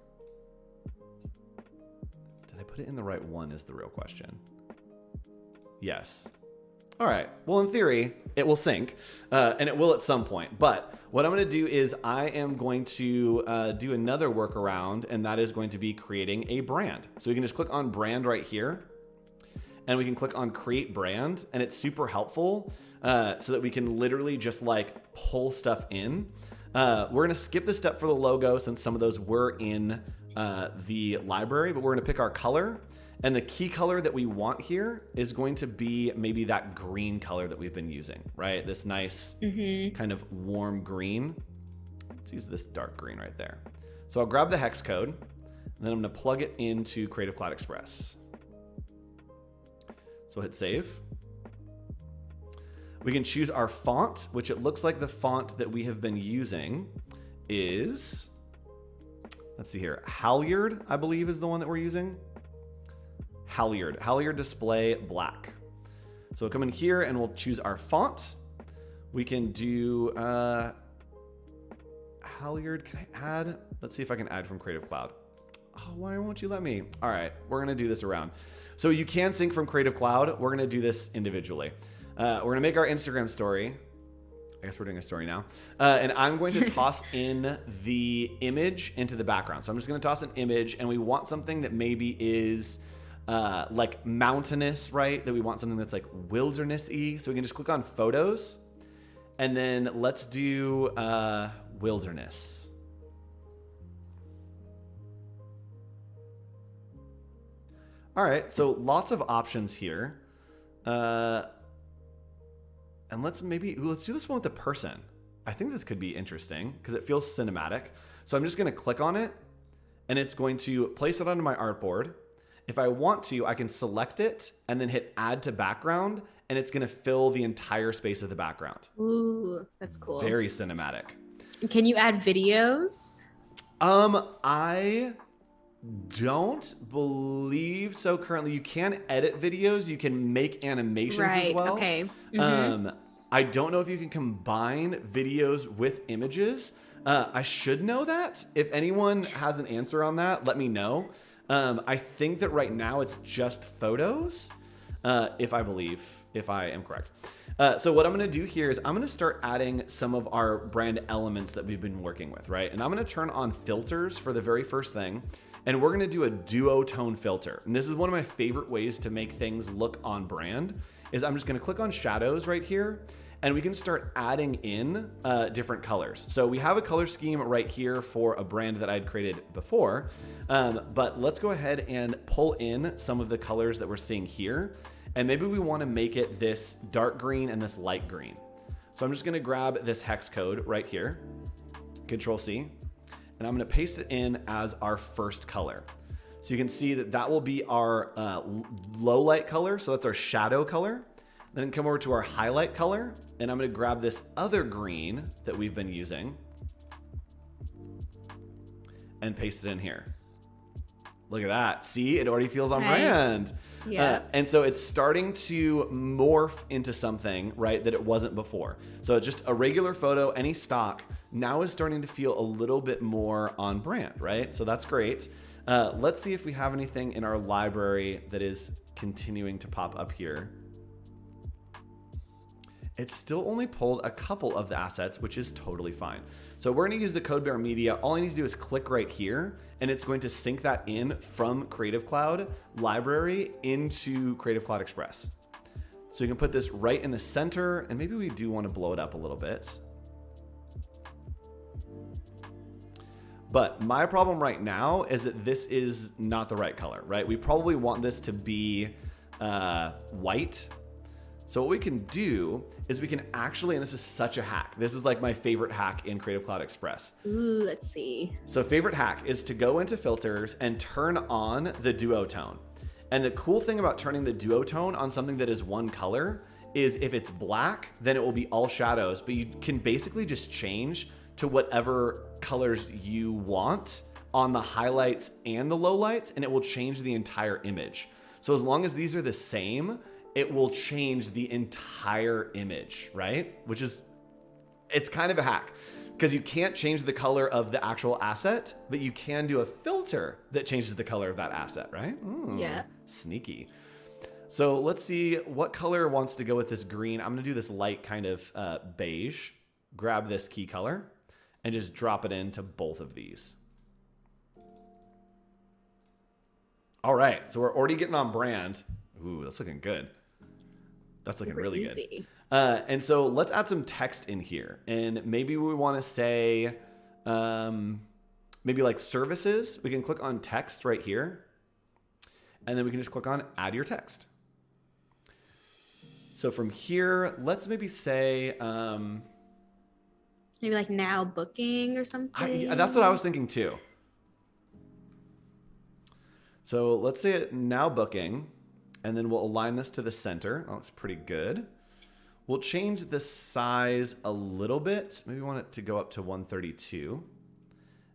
Did I put it in the right one is the real question. Yes. All right. Well, in theory, it will sync, and it will at some point. But what I'm going to do is I am going to do another workaround, and that is going to be creating a brand. So we can just click on brand right here, and we can click on create brand, and it's super helpful so that we can literally just like pull stuff in. We're going to skip the step for the logo since some of those were in the library, but we're going to pick our color. And the key color that we want here is going to be maybe that green color that we've been using, right? This nice kind of warm green. Let's use this dark green right there. So I'll grab the hex code, and then I'm going to plug it into Creative Cloud Express. So hit save. We can choose our font, which it looks like the font that we have been using is, let's see here, Halyard, I believe is the one that we're using. Halyard display black. So we'll come in here and we'll choose our font. We can do Halyard. Can I add? Let's see if I can add from Creative Cloud. Oh, why won't you let me? All right, we're gonna do this around. So you can sync from Creative Cloud. We're gonna do this individually. We're gonna make our Instagram story. I guess we're doing a story now. And I'm going to toss in the image into the background. So I'm just gonna toss an image, and we want something that maybe is like mountainous, right? That we want something that's like wilderness-y. So we can just click on photos, and then let's do wilderness. All right, so lots of options here. And let's do this one with the person. I think this could be interesting because it feels cinematic. So I'm just gonna click on it, and it's going to place it onto my artboard. If I want to, I can select it and then hit add to background, and it's gonna fill the entire space of the background. Ooh, that's cool. Very cinematic. Can you add videos? I don't believe so currently. You can edit videos, you can make animations as well. Okay. I don't know if you can combine videos with images. I should know that. If anyone has an answer on that, let me know. I think that right now it's just photos, if I am correct. So what I'm gonna do here is I'm gonna start adding some of our brand elements that we've been working with, right? And I'm gonna turn on filters for the very first thing, and we're gonna do a duotone filter. And this is one of my favorite ways to make things look on brand, is I'm just gonna click on shadows right here, and we can start adding in different colors. So we have a color scheme right here for a brand that I'd created before, but let's go ahead and pull in some of the colors that we're seeing here. And maybe we wanna make it this dark green and this light green. So I'm just gonna grab this hex code right here, Control C, and I'm gonna paste it in as our first color. So you can see that that will be our low light color, so that's our shadow color. Then come over to our highlight color, and I'm gonna grab this other green that we've been using and paste it in here. Look at that. See, it already feels on brand. Yeah. And so it's starting to morph into something, right, that it wasn't before. So just a regular photo, any stock, now is starting to feel a little bit more on brand, right? So that's great. Let's see if we have anything in our library that is continuing to pop up here. It's still only pulled a couple of the assets, which is totally fine. So we're gonna use the Code Bear Media. All I need to do is click right here, and it's going to sync that in from Creative Cloud library into Creative Cloud Express. So you can put this right in the center, and maybe we do wanna blow it up a little bit. But my problem right now is that this is not the right color, right? We probably want this to be white. So what we can do is we can actually, and this is such a hack. This is like my favorite hack in Creative Cloud Express. Ooh, let's see. So favorite hack is to go into filters and turn on the duotone. And the cool thing about turning the duotone on something that is one color is if it's black, then it will be all shadows, but you can basically just change to whatever colors you want on the highlights and the lowlights, and it will change the entire image. So as long as these are the same, it will change the entire image, right? It's kind of a hack because you can't change the color of the actual asset, but you can do a filter that changes the color of that asset, right? Yeah. Sneaky. So let's see what color wants to go with this green. I'm going to do this light kind of beige. Grab this key color and just drop it into both of these. All right, so we're already getting on brand. Ooh, that's looking good. That's looking really good. And so let's add some text in here. And maybe we want to say, maybe like services. We can click on text right here. And then we can just click on add your text. So from here, let's maybe say... maybe like now booking or something. That's what I was thinking too. So let's say it now booking, and then we'll align this to the center. Oh, it's pretty good. We'll change the size a little bit. Maybe we want it to go up to 132.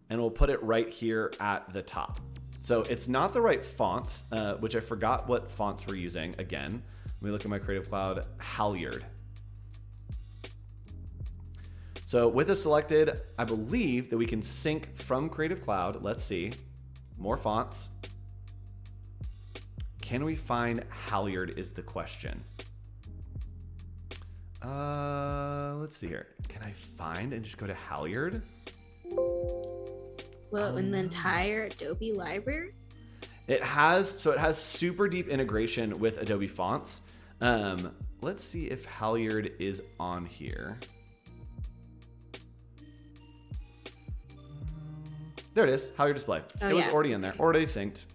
And we'll put it right here at the top. So it's not the right font, which I forgot what fonts we're using. Again, let me look at my Creative Cloud, Halyard. So with this selected, I believe that we can sync from Creative Cloud. Let's see. More fonts. Can we find Halyard is the question. Let's see here. Can I find and just go to Halyard? Well, in the entire Adobe library? It has super deep integration with Adobe fonts. Let's see if Halyard is on here. There it is, Halyard display. It was already in there, already synced.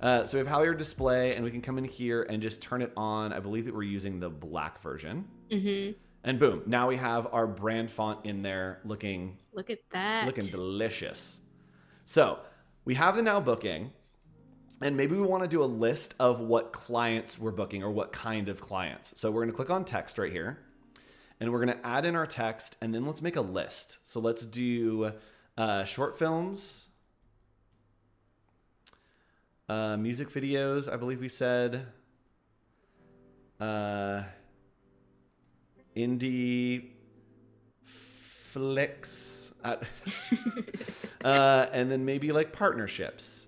So we have Halyard display, and we can come in here and just turn it on. I believe that we're using the black version. Mm-hmm. And boom, now we have our brand font in there looking... Look at that. Looking delicious. So we have the now booking, and maybe we want to do a list of what clients we're booking or what kind of clients. So we're going to click on text right here, and we're going to add in our text, and then let's make a list. So let's do short films, music videos, I believe we said, indie flicks, and then maybe like partnerships.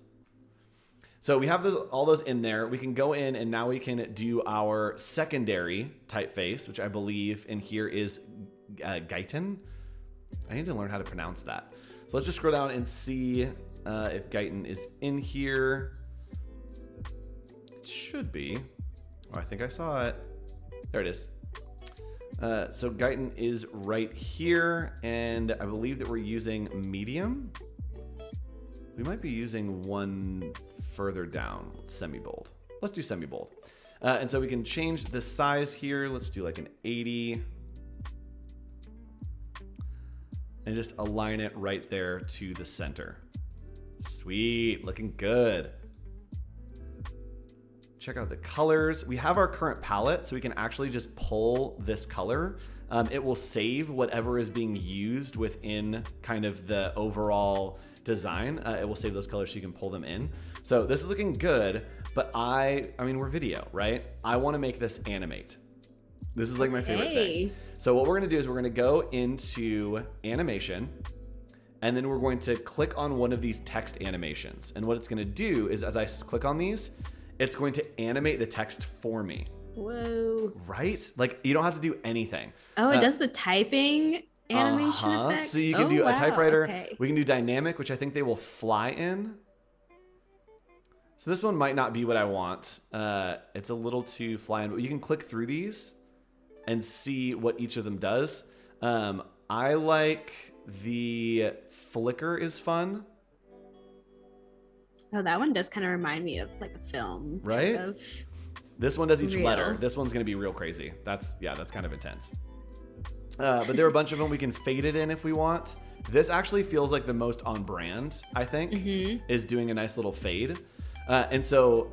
So we have all those in there. We can go in and now we can do our secondary typeface, which I believe in here is Guyton. I need to learn how to pronounce that. So let's just scroll down and see if Guyton is in here. It should be. Oh, I think I saw it. There it is. So Guyton is right here, and I believe that we're using medium. We might be using one further down, semi-bold. Let's do semi-bold. And so we can change the size here. Let's do like an 80. And just align it right there to the center. Sweet, looking good. Check out the colors. We have our current palette, so we can actually just pull this color. It will save whatever is being used within kind of the overall design. It will save those colors so you can pull them in. So this is looking good, but I mean, we're video, right? I want to make this animate. This is like my favorite thing. So what we're going to do is we're going to go into animation, and then we're going to click on one of these text animations. And what it's going to do is as I click on these, it's going to animate the text for me. Whoa. Right? Like you don't have to do anything. Oh, it does the typing animation effect? So you can do a typewriter. Okay. We can do dynamic, which I think they will fly in. So this one might not be what I want. It's a little too fly in. You can click through these and see what each of them does. I like the flicker is fun. Oh, that one does kind of remind me of like a film. Right? This one does each letter. This one's going to be real crazy. That's kind of intense. But there are a bunch of them. We can fade it in if we want. This actually feels like the most on brand, I think, is doing a nice little fade. And so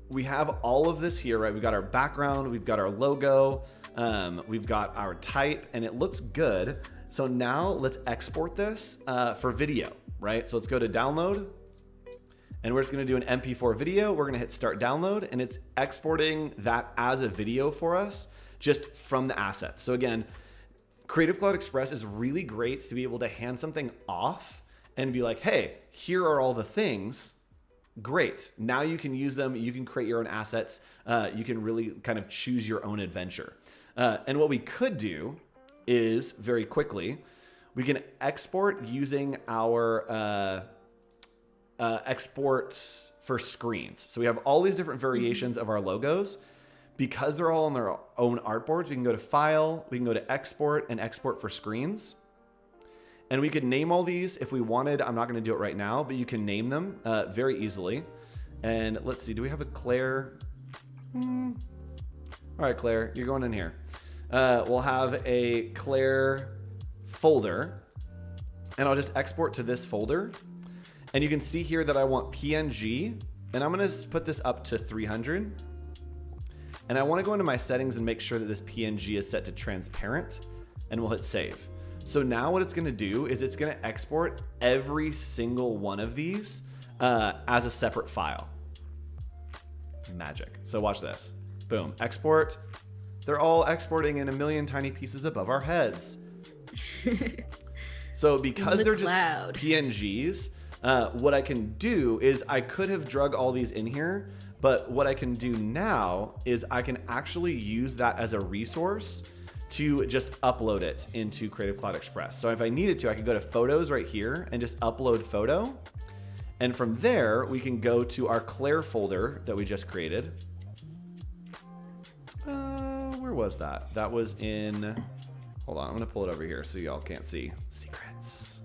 we have all of this here, right? We've got our background, we've got our logo, we've got our type, and it looks good. So now let's export this for video, right? So let's go to download, And we're just going to do an MP4 video. We're going to hit start download, and it's exporting that as a video for us just from the assets. So again, Creative Cloud Express is really great to be able to hand something off and be like, hey, here are all the things. Great. Now you can use them. You can create your own assets. You can really kind of choose your own adventure. And what we could do is very quickly, we can export using our exports for screens. So we have all these different variations of our logos. Because they're all on their own artboards, we can go to File, we can go to Export and Export for Screens. And we could name all these if we wanted. I'm not going to do it right now, but you can name them very easily. And let's see, do we have a Claire? All right, Claire, you're going in here. We'll have a Claire folder, and I'll just export to this folder. And you can see here that I want PNG, and I'm going to put this up to 300. And I want to go into my settings and make sure that this PNG is set to transparent, and we'll hit save. So now what it's going to do is it's going to export every single one of these as a separate file. Magic. So watch this. Boom. Export. They're all exporting in a million tiny pieces above our heads. So because they're just PNGs, what I can do is I could have drug all these in here, but what I can do now is I can actually use that as a resource to just upload it into Creative Cloud Express. So if I needed to, I could go to Photos right here and just upload photo. And from there, we can go to our Claire folder that we just created. Where was that? That was in, hold on, I'm gonna pull it over here so y'all can't see. Secrets.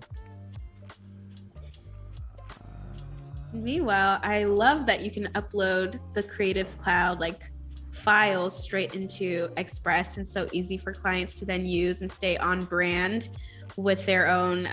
Meanwhile, I love that you can upload the Creative Cloud files straight into Express, and so easy for clients to then use and stay on brand with their own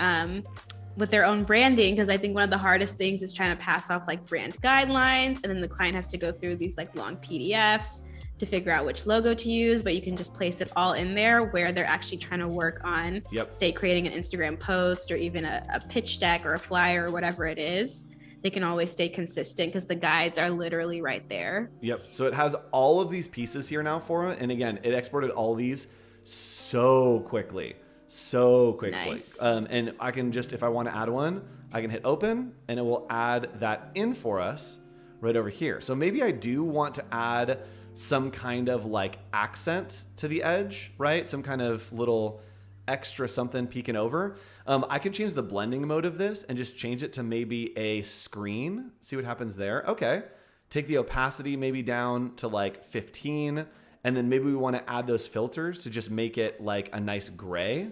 branding. Because I think one of the hardest things is trying to pass off brand guidelines, and then the client has to go through these long PDFs to figure out which logo to use. But you can just place it all in there where they're actually trying to work on, say, creating an Instagram post or even a pitch deck or a flyer or whatever it is. They can always stay consistent because the guides are literally right there. Yep. So it has all of these pieces here now for it. And again, it exported all these so quickly. Nice. And I can just, if I want to add one, I can hit open and it will add that in for us right over here. So maybe I do want to add some kind of accent to the edge, right? Some kind of little extra something peeking over. I can change the blending mode of this and just change it to maybe a screen. See what happens there. Okay. Take the opacity maybe down to 15. And then maybe we want to add those filters to just make it a nice gray.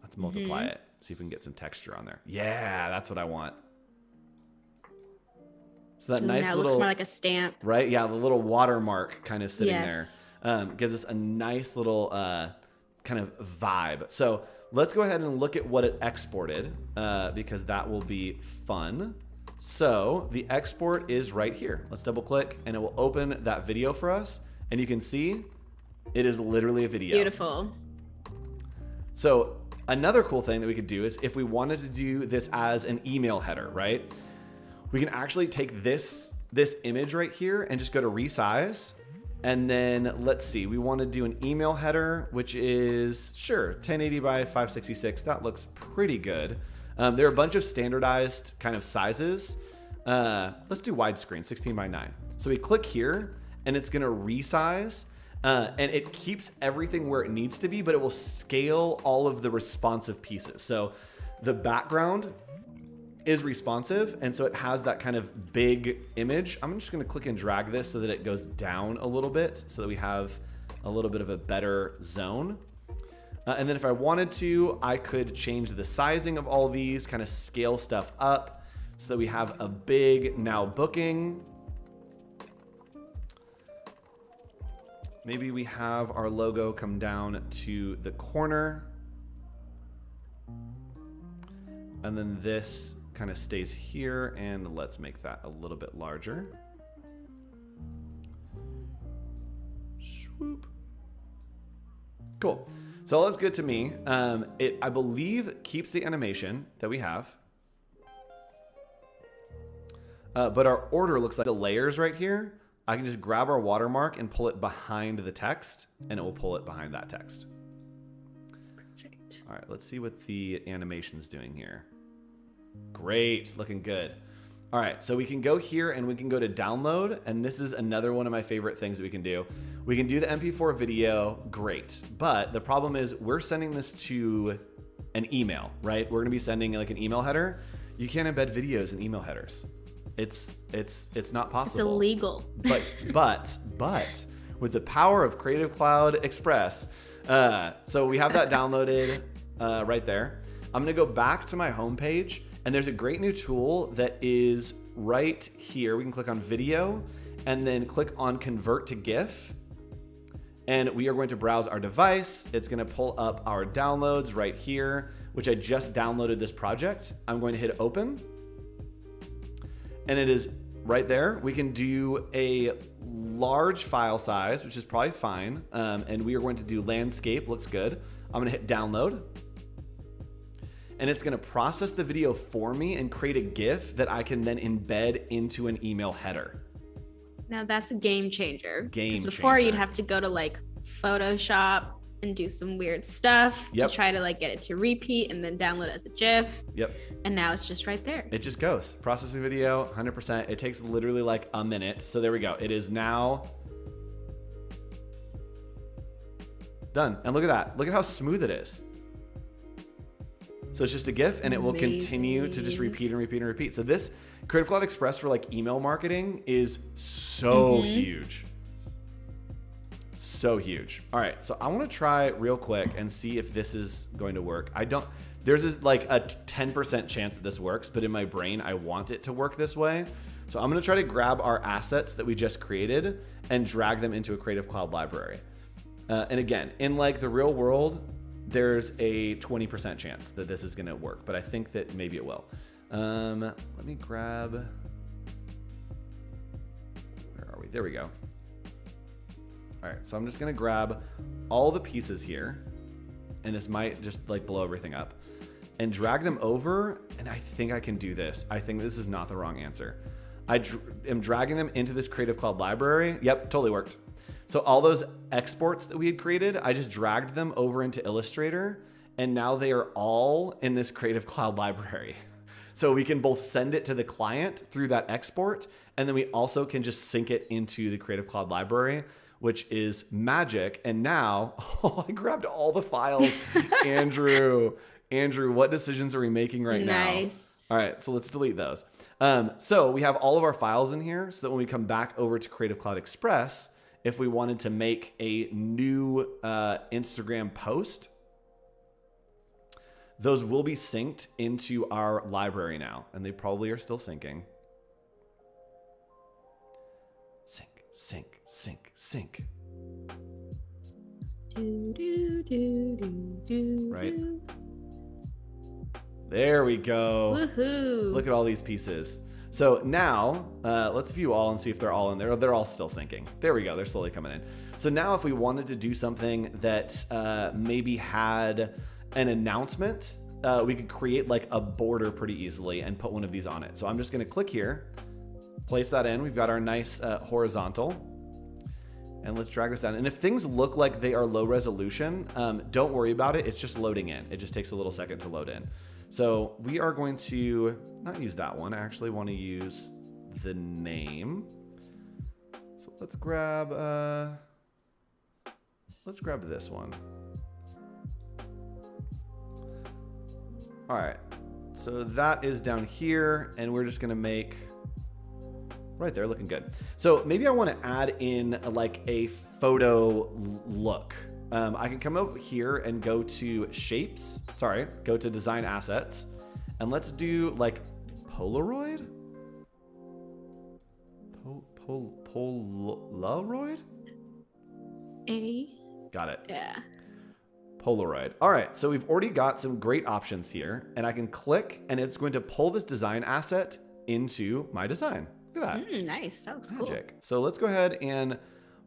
Let's multiply it. See if we can get some texture on there. Yeah, that's what I want. So that nice little, looks more like a stamp. Right? Yeah, the little watermark kind of sitting there. Gives us a nice little kind of vibe. So let's go ahead and look at what it exported because that will be fun. So the export is right here. Let's double click and it will open that video for us. And you can see it is literally a video. Beautiful. So another cool thing that we could do is if we wanted to do this as an email header, right? We can actually take this image right here and just go to resize. And then let's see, we want to do an email header, which is 1080 by 566. That looks pretty good. There are a bunch of standardized kind of sizes. Let's do widescreen, 16 by 9. So we click here and it's going to resize and it keeps everything where it needs to be, but it will scale all of the responsive pieces. So the background is responsive, and so it has that kind of big image. I'm just going to click and drag this so that it goes down a little bit so that we have a little bit of a better zone. And then if I wanted to, I could change the sizing of all these, kind of scale stuff up so that we have a big now booking. Maybe we have our logo come down to the corner. And then this kind of stays here, and let's make that a little bit larger. Swoop. Cool. So all looks good to me. It, I believe, keeps the animation that we have. but our order looks like the layers right here. I can just grab our watermark and pull it behind the text, and it will pull it behind that text. Perfect. All right, let's see what the animation's doing here. Great, looking good. All right, so we can go here and we can go to download, and this is another one of my favorite things that we can do. We can do the MP4 video, great, but the problem is we're sending this to an email, right? We're gonna be sending like an email header. You can't embed videos in email headers. It's not possible. It's illegal. But with the power of Creative Cloud Express, so we have that downloaded right there. I'm gonna go back to my homepage, and there's a great new tool that is right here. We can click on video and then click on convert to GIF. And we are going to browse our device. It's gonna pull up our downloads right here, which I just downloaded this project. I'm going to hit open. And it is right there. We can do a large file size, which is probably fine. And we are going to do landscape, looks good. I'm gonna hit download. And it's gonna process the video for me and create a GIF that I can then embed into an email header. Now that's a game changer. Game before changer. you'd have to go to like Photoshop and do some weird stuff Yep. to try to like get it to repeat and then download as a GIF. Yep. And now it's just right there. It just goes. Processing video, 100%. It takes literally like a minute. So there we go. It is now done. And look at that. Look at how smooth it is. So it's just a GIF, and it will continue to just repeat and repeat and repeat. So this Creative Cloud Express for like email marketing is so huge. So huge. All right, so I want to try real quick and see if this is going to work. There's this, like a 10% chance that this works, but in my brain, I want it to work this way. So I'm going to try to grab our assets that we just created and drag them into a Creative Cloud library. And again, in like the real world, there's a 20% chance that this is going to work, but I think that maybe it will. Let me grab, where are we? There we go. All right, so I'm just gonna grab all the pieces here, and this might just like blow everything up, and drag them over, and I think I can do this. I think this is not the wrong answer. I am dragging them into this Creative Cloud library. Yep, totally worked. So all those exports that we had created, I just dragged them over into Illustrator, and now they are all in this Creative Cloud library. So we can both send it to the client through that export, and then we also can just sync it into the Creative Cloud library, which is magic. And now, I grabbed all the files. Andrew, what decisions are we making right now? Nice. All right, so let's delete those. So we have all of our files in here so that when we come back over to Creative Cloud Express, if we wanted to make a new Instagram post, those will be synced into our library now, and they probably are still syncing. Sync. Right? There we go. Woohoo. Look at all these pieces. So now, let's view all and see if they're all in there. They're all still syncing. There we go. They're slowly coming in. So now if we wanted to do something that maybe had an announcement, we could create like a border pretty easily and put one of these on it. So I'm just going to click here, place that in. We've got our nice horizontal, and let's drag this down. And if things look like they are low resolution, don't worry about it. It's just loading in. It just takes a little second to load in. So we are going to not use that one. I actually want to use the name. So let's grab this one. All right, so that is down here, and we're just gonna make right there, looking good. So maybe I want to add in like a photo look. I can come over here and go to shapes. Go to design assets, and let's do like Polaroid. Polaroid. Got it. Yeah. Polaroid. All right, so we've already got some great options here, and I can click, and it's going to pull this design asset into my design. Look at that. Nice. That looks Magic. cool. So let's go ahead and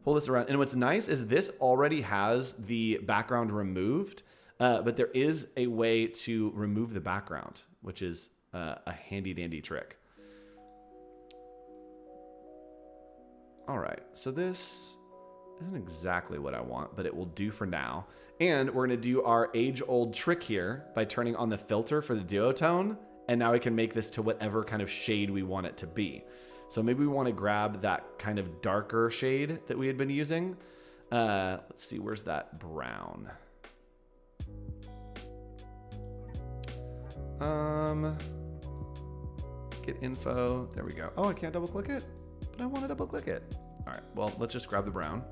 pull this around. And what's nice is this already has the background removed, but there is a way to remove the background, which is a handy dandy trick. All right, so this isn't exactly what I want, but it will do for now. And we're gonna do our age-old trick here by turning on the filter for the duotone, and now we can make this to whatever kind of shade we want it to be. So maybe we wanna grab that kind of darker shade that we had been using. Let's see, where's that brown? Get info, there we go. Oh, I can't double click it, but I wanna double click it. All right, well, let's just grab the brown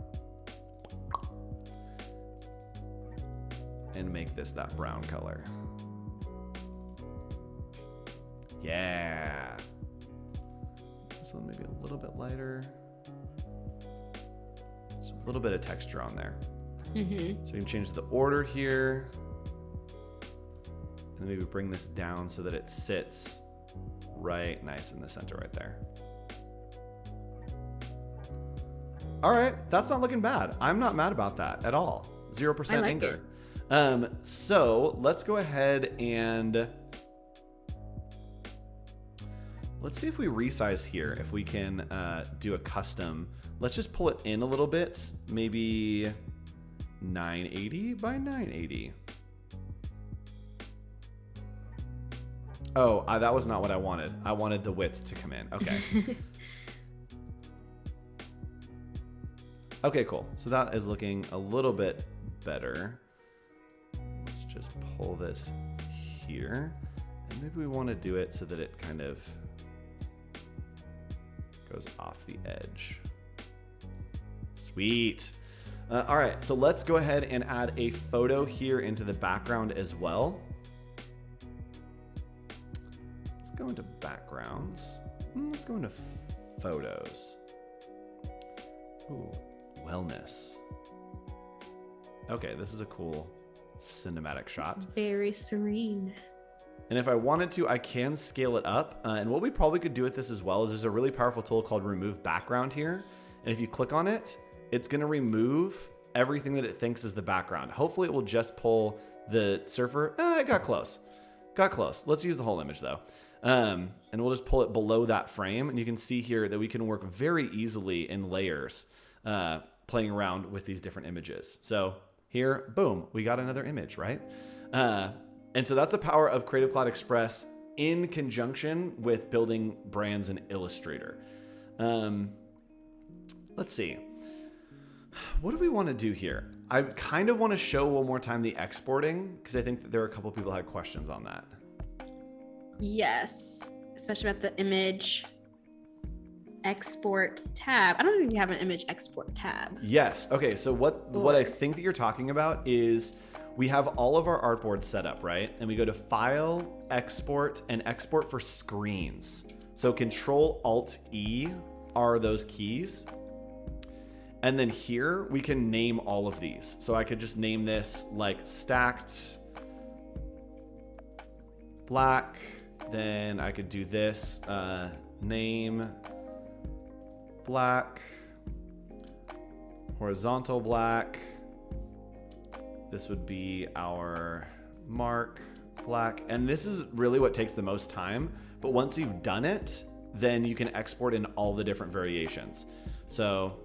and make this that brown color. Yeah. This one maybe a little bit lighter. Just a little bit of texture on there. So we can change the order here. And then maybe bring this down so that it sits right nice in the center right there. All right, that's not looking bad. I'm not mad about that at all. 0% anger. So let's go ahead and let's see if we resize here, if we can do a custom. Let's just pull it in a little bit, maybe 980 by 980. Oh, that was not what I wanted. I wanted the width to come in. Okay. Okay, cool. So that is looking a little bit better. Let's just pull this here. And maybe we want to do it so that it kind of goes off the edge. Sweet. All right, so let's go ahead and add a photo here into the background as well. Let's go into backgrounds. Let's go into photos. Ooh. Wellness. Okay, this is a cool cinematic shot. Very serene. And if I wanted to, I can scale it up. And what we probably could do with this as well is there's a really powerful tool called Remove Background here. And if you click on it, it's going to remove everything that it thinks is the background. Hopefully it will just pull the surfer. It got close. Got close. Let's use the whole image though. And we'll just pull it below that frame. And you can see here that we can work very easily in layers. Playing around with these different images. So here, boom, we got another image, right? And so that's the power of Creative Cloud Express in conjunction with building brands in Illustrator. Let's see. What do we want to do here? I kind of want to show one more time the exporting because I think that there are a couple people who had questions on that. Yes, especially about the image export tab. I don't think you have an image export tab. Yes. Okay. So what I think that you're talking about is we have all of our artboards set up, right? And we go to File, Export, and Export for Screens. So Control Alt E are those keys. And then here we can name all of these. So I could just name this like stacked black. Then I could do this name black, horizontal black. This would be our mark black. And this is really what takes the most time. But once you've done it, then you can export in all the different variations. So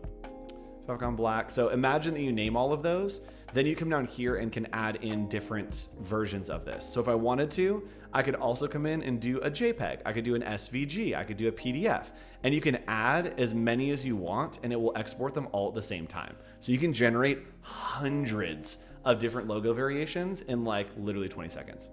Falcon black. So imagine that you name all of those. Then you come down here and can add in different versions of this. So if I wanted to, I could also come in and do a JPEG. I could do an SVG. I could do a PDF. And you can add as many as you want and it will export them all at the same time. So you can generate hundreds of different logo variations in like literally 20 seconds.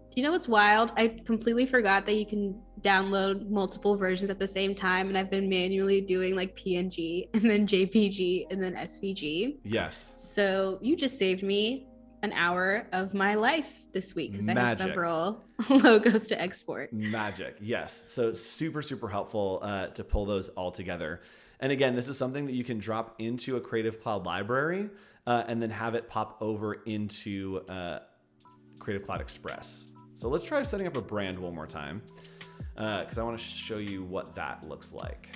Do you know what's wild? I completely forgot that you can download multiple versions at the same time. And I've been manually doing like PNG and then JPG and then SVG. Yes. So you just saved me an hour of my life this week because I have several logos to export. Magic. Yes. So super, super helpful to pull those all together. And again, this is something that you can drop into a Creative Cloud library and then have it pop over into Creative Cloud Express. So let's try setting up a brand one more time because I want to show you what that looks like.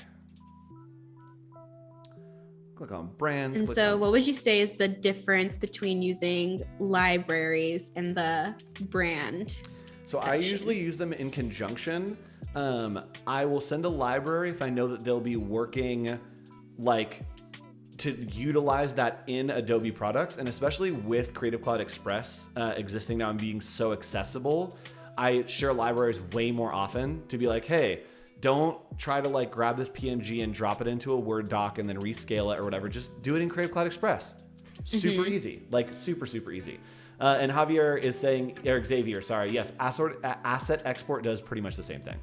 Click on brands. And so what would you say is the difference between using libraries and the brand So section? I usually use them in conjunction. I will send a library if I know that they'll be working like to utilize that in Adobe products, and especially with Creative Cloud Express existing now and being so accessible, I share libraries way more often to be like, hey, don't try to like grab this PNG and drop it into a Word doc and then rescale it or whatever. Just do it in Creative Cloud Express. Super easy, like super easy. And Javier is saying, or Xavier, sorry, yes, asset export does pretty much the same thing.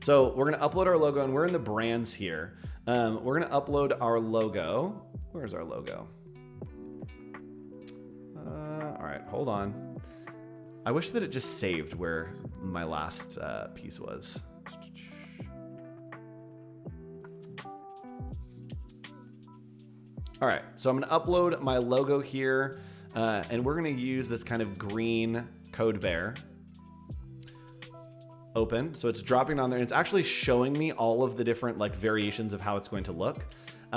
So we're gonna upload our logo, and we're in the brands here. We're gonna upload our logo. Where's our logo? All right, hold on. I wish that it just saved where my last piece was. All right, so I'm gonna upload my logo here, and we're gonna use this kind of green code bear. Open, so it's dropping on there, and it's actually showing me all of the different like variations of how it's going to look.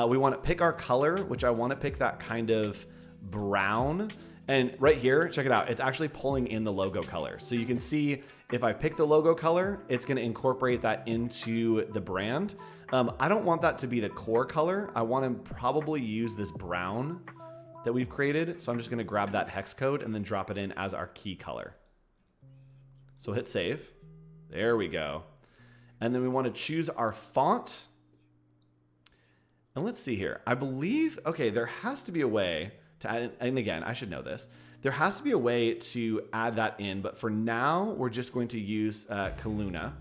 We want to pick our color, which I want to pick that kind of brown. And right here, check it out. It's actually pulling in the logo color. So you can see if I pick the logo color, it's going to incorporate that into the brand. I don't want that to be the core color. I want to probably use this brown that we've created. So I'm just going to grab that hex code and then drop it in as our key color. So hit save. There we go. And then we want to choose our font. And let's see here. I believe, okay, there has to be a way to add, and again, I should know this. There has to be a way to add that in, but for now, we're just going to use Kaluna,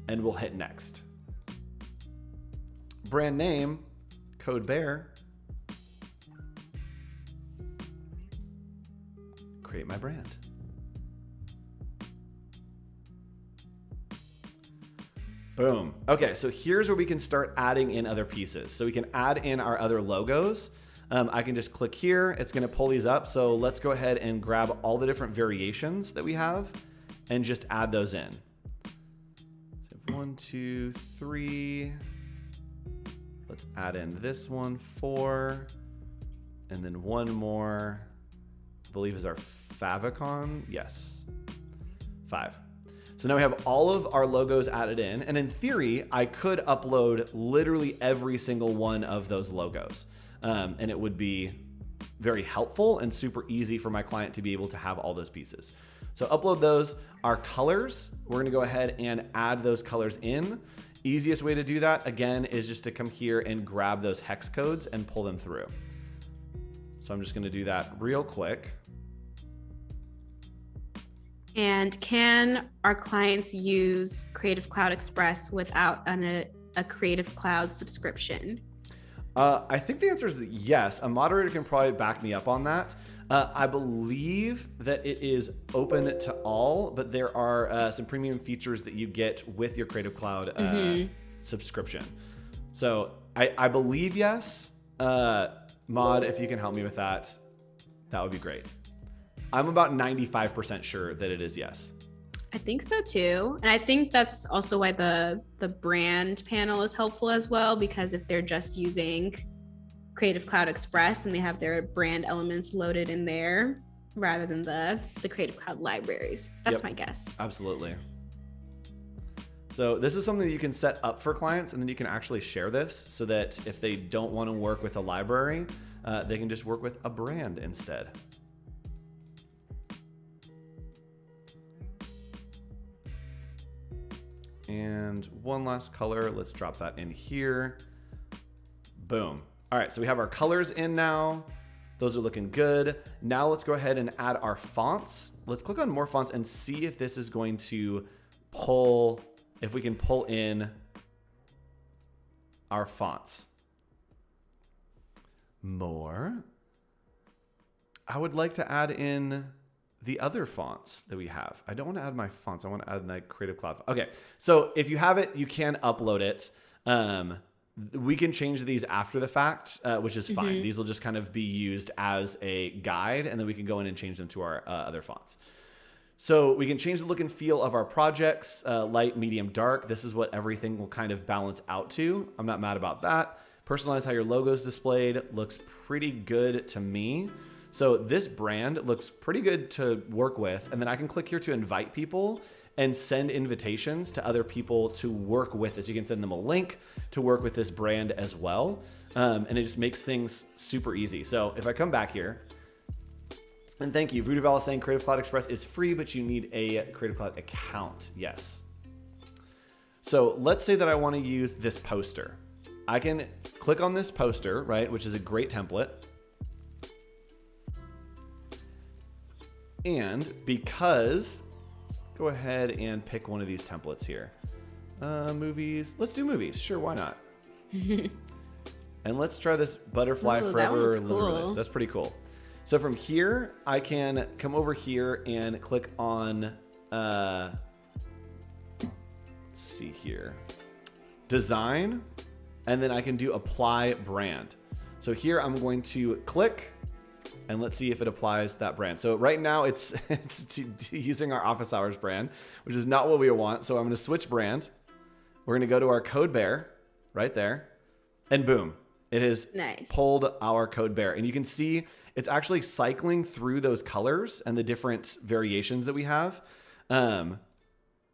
and we'll hit next. Brand name, Code Bear. Create my brand. Boom. Okay, so here's where we can start adding in other pieces. So we can add in our other logos. I can just click here. It's going to pull these up. So let's go ahead and grab all the different variations that we have and just add those in. So 1, 2, 3. Let's add in this one, 4. And then one more, I believe is our favicon. Yes, 5. So now we have all of our logos added in. And in theory, I could upload literally every single one of those logos. And it would be very helpful and super easy for my client to be able to have all those pieces. So upload those. Our colors, we're gonna go ahead and add those colors in. Easiest way to do that, again, is just to come here and grab those hex codes and pull them through. So I'm just gonna do that real quick. And can our clients use Creative Cloud Express without a Creative Cloud subscription? I think the answer is yes. A moderator can probably back me up on that. I believe that it is open to all, but there are some premium features that you get with your Creative Cloud subscription. So I believe yes. Mod, if you can help me with that, that would be great. I'm about 95% sure that it is yes. I think so too. And I think that's also why the brand panel is helpful as well, because if they're just using Creative Cloud Express, then they have their brand elements loaded in there rather than the Creative Cloud libraries. That's my guess. Absolutely. So this is something that you can set up for clients, and then you can actually share this so that if they don't want to work with a library, they can just work with a brand instead. And one last color, let's drop that in here. Boom. All right, so we have our colors in now. Those are looking good. Now let's go ahead and add our fonts. Let's click on more fonts and see if this is going to pull, if we can pull in our fonts. More. I would like to add in the other fonts that we have. I don't want to add my fonts. I want to add my Creative Cloud. Okay, so if you have it, you can upload it. We can change these after the fact, which is fine. These will just kind of be used as a guide, and then we can go in and change them to our other fonts. So we can change the look and feel of our projects, light, medium, dark. This is what everything will kind of balance out to. I'm not mad about that. Personalize how your logo is displayed. Looks pretty good to me. So this brand looks pretty good to work with. And then I can click here to invite people. and send invitations to other people to work with this. You can send them a link to work with this brand as well. And it just makes things super easy. So if I come back here, and thank you, Voodoo Val is saying Creative Cloud Express is free, but you need a Creative Cloud account. Yes. So let's say that I want to use this poster. I can click on this poster, right, which is a great template. And because, let's go ahead and pick one of these templates here. Movies, let's do movies. Sure, why not? And let's try this Butterfly Forever Limitless. That's pretty cool. So from here, I can come over here and click on, let's see here, design, and then I can do apply brand. So here I'm going to click, and let's see if it applies that brand. So right now it's using our office hours brand, which is not what we want. So I'm going to switch brand. We're going to go to our code bear right there, and boom, it has pulled our code bear. And you can see it's actually cycling through those colors and the different variations that we have.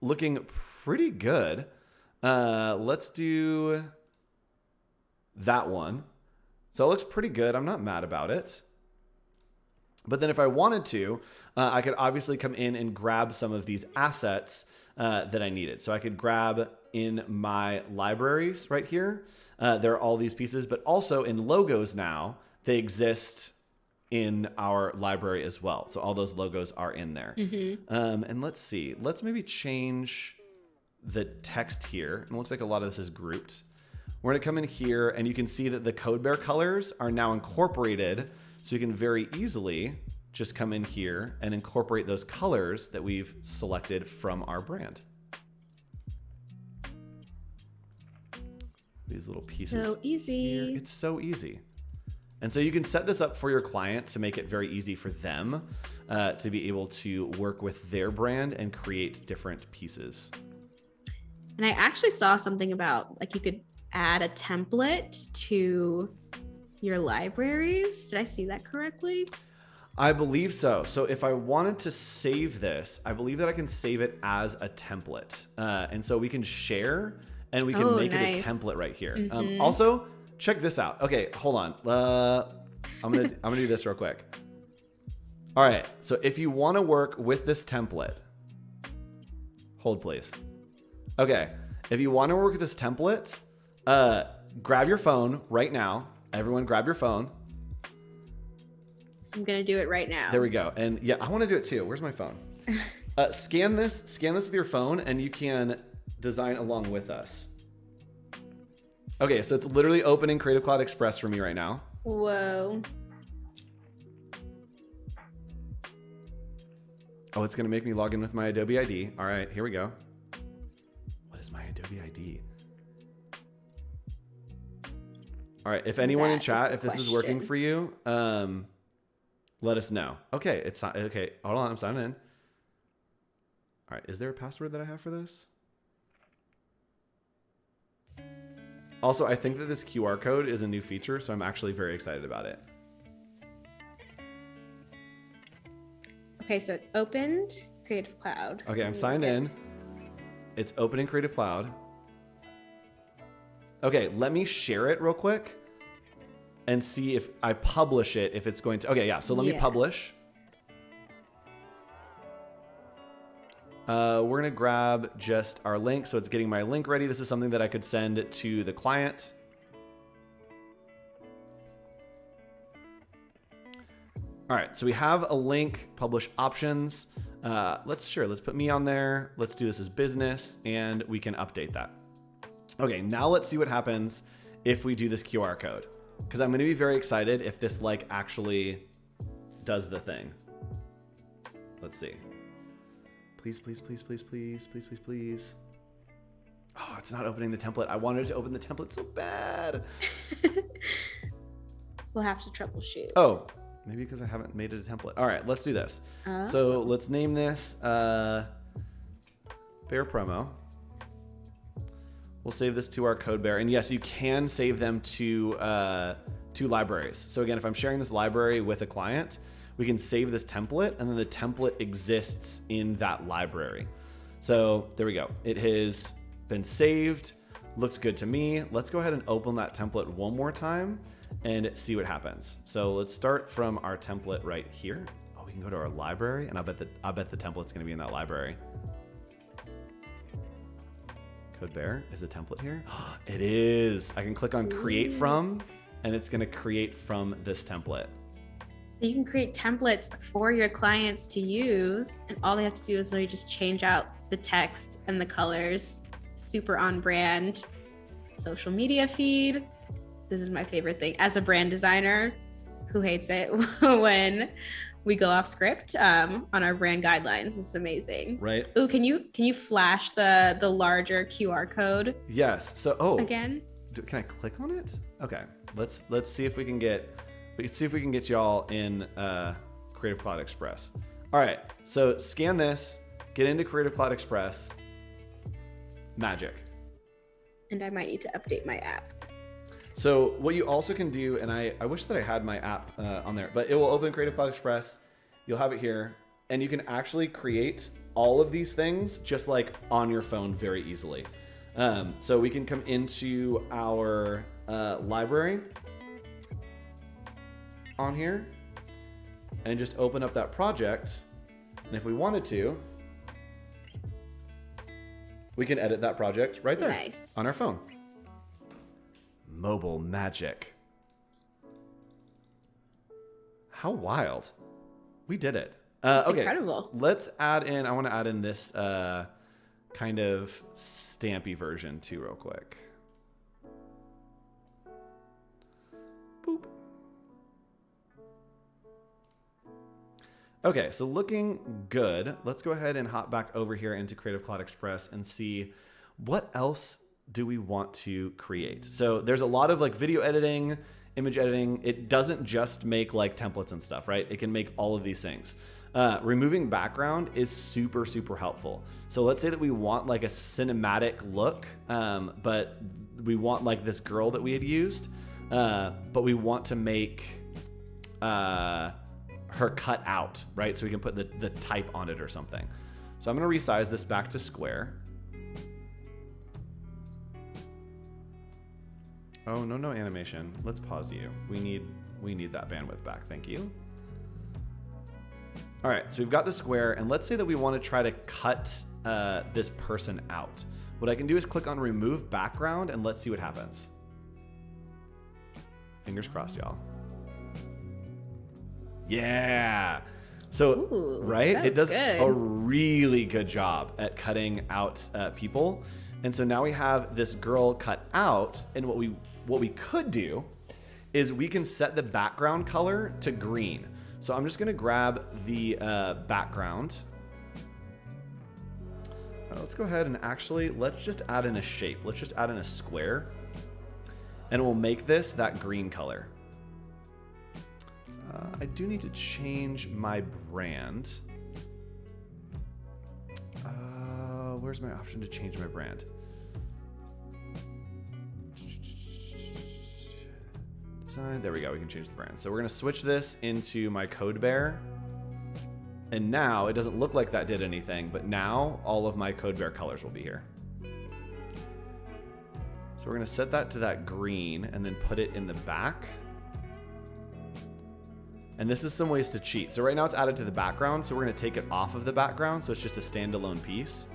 Looking pretty good. Let's do that one. So it looks pretty good. I'm not mad about it. But then if I wanted to, I could obviously come in and grab some of these assets that I needed. So I could grab in my libraries right here. There are all these pieces, but also in logos now, they exist in our library as well. So all those logos are in there. And let's see, let's maybe change the text here. It looks like a lot of this is grouped. We're gonna come in here and you can see that the code bear colors are now incorporated. So you can very easily just come in here and incorporate those colors that we've selected from our brand. These little pieces. So easy. Here. It's so easy. And so you can set this up for your client to make it very easy for them to be able to work with their brand and create different pieces. And I actually saw something about like you could add a template to your libraries. Did I see that correctly? I believe so. So if I wanted to save this, I believe that I can save it as a template. And so we can share and we can make it a template right here. Also, check this out. Okay, hold on. I'm gonna do this real quick. All right, so if you wanna work with this template, hold please. Okay, if you wanna work with this template, grab your phone right now. Everyone grab your phone. I'm gonna do it right now. There we go. And yeah, I wanna do it too. Where's my phone? Scan this with your phone and you can design along with us. Okay, so it's literally opening Creative Cloud Express for me right now. Whoa. Oh, it's gonna make me log in with my Adobe ID. All right, here we go. What is my Adobe ID? All right, if anyone in chat, if this is working for you, let us know. Okay, it's not, okay, hold on, I'm signing in. All right, is there a password that I have for this? Also, I think that this QR code is a new feature, so I'm actually very excited about it. Okay, so it opened Creative Cloud. Okay, I'm signed in. It's opening Creative Cloud. Okay, let me share it real quick and see if I publish it, if it's going to, okay, yeah, so let me publish. We're gonna grab just our link. So it's getting my link ready. This is something that I could send to the client. All right, so we have a link, publish options. Let's put me on there. Let's do this as business and we can update that. Okay, now let's see what happens if we do this QR code. Because I'm gonna be very excited if this like actually does the thing. Let's see. Please, please, please, please, please, please, please, please. Oh, it's not opening the template. I wanted it to open the template so bad. We'll have to troubleshoot. Oh, maybe because I haven't made it a template. All right, let's do this. So let's name this Bear Promo. We'll save this to our code bear. And yes, you can save them to libraries. So again, if I'm sharing this library with a client, we can save this template and then the template exists in that library. So there we go. It has been saved. Looks good to me. Let's go ahead and open that template one more time and see what happens. So let's start from our template right here. Oh, we can go to our library, and I bet the template's gonna be in that library. Code Bear, is the template here? It is. I can click on create from, and it's gonna create from this template. So you can create templates for your clients to use, and all they have to do is really just change out the text and the colors. Super on brand. Social media feed. This is my favorite thing. As a brand designer, who hates it when we go off script on our brand guidelines? This is amazing. Right. Ooh, can you flash the larger QR code? Yes. So again. Can I click on it? Okay. Let's see if we can get y'all in Creative Cloud Express. All right. So scan this. Get into Creative Cloud Express. Magic. And I might need to update my app. So what you also can do, and I wish that I had my app on there, but it will open Creative Cloud Express. You'll have it here, and you can actually create all of these things just like on your phone very easily. So we can come into our library on here and just open up that project. And if we wanted to, we can edit that project right there. Nice. On our phone. Mobile magic. How wild. We did it. Okay. Incredible. Let's add in, I want to add in this kind of stampy version too real quick. Boop. Okay, so looking good. Let's go ahead and hop back over here into Creative Cloud Express and see what else do we want to create. So there's a lot of like video editing, image editing. It doesn't just make like templates and stuff, right? It can make all of these things. Removing background is super, super helpful. So let's say that we want like a cinematic look, but we want like this girl that we had used, but we want to make her cut out, right? So we can put the type on it or something. So I'm gonna resize this back to square. Oh, no animation. Let's pause you. We need that bandwidth back. Thank you. All right, so we've got the square, and let's say that we want to try to cut this person out. What I can do is click on remove background, and let's see what happens. Fingers crossed, y'all. Yeah. So, ooh, right? It does good. a really good job at cutting out people. And so now we have this girl cut out, and what we could do is we can set the background color to green. So I'm just gonna grab the background. Let's go ahead and actually, let's just add in a shape. Let's just add in a square, and we'll make this that green color. I do need to change my brand. Where's my option to change my brand? Design. There we go. We can change the brand. So we're going to switch this into my Code Bear. And now it doesn't look like that did anything, but now all of my Code Bear colors will be here. So we're going to set that to that green and then put it in the back. And this is some ways to cheat. So right now it's added to the background. So we're going to take it off of the background. So it's just a standalone piece.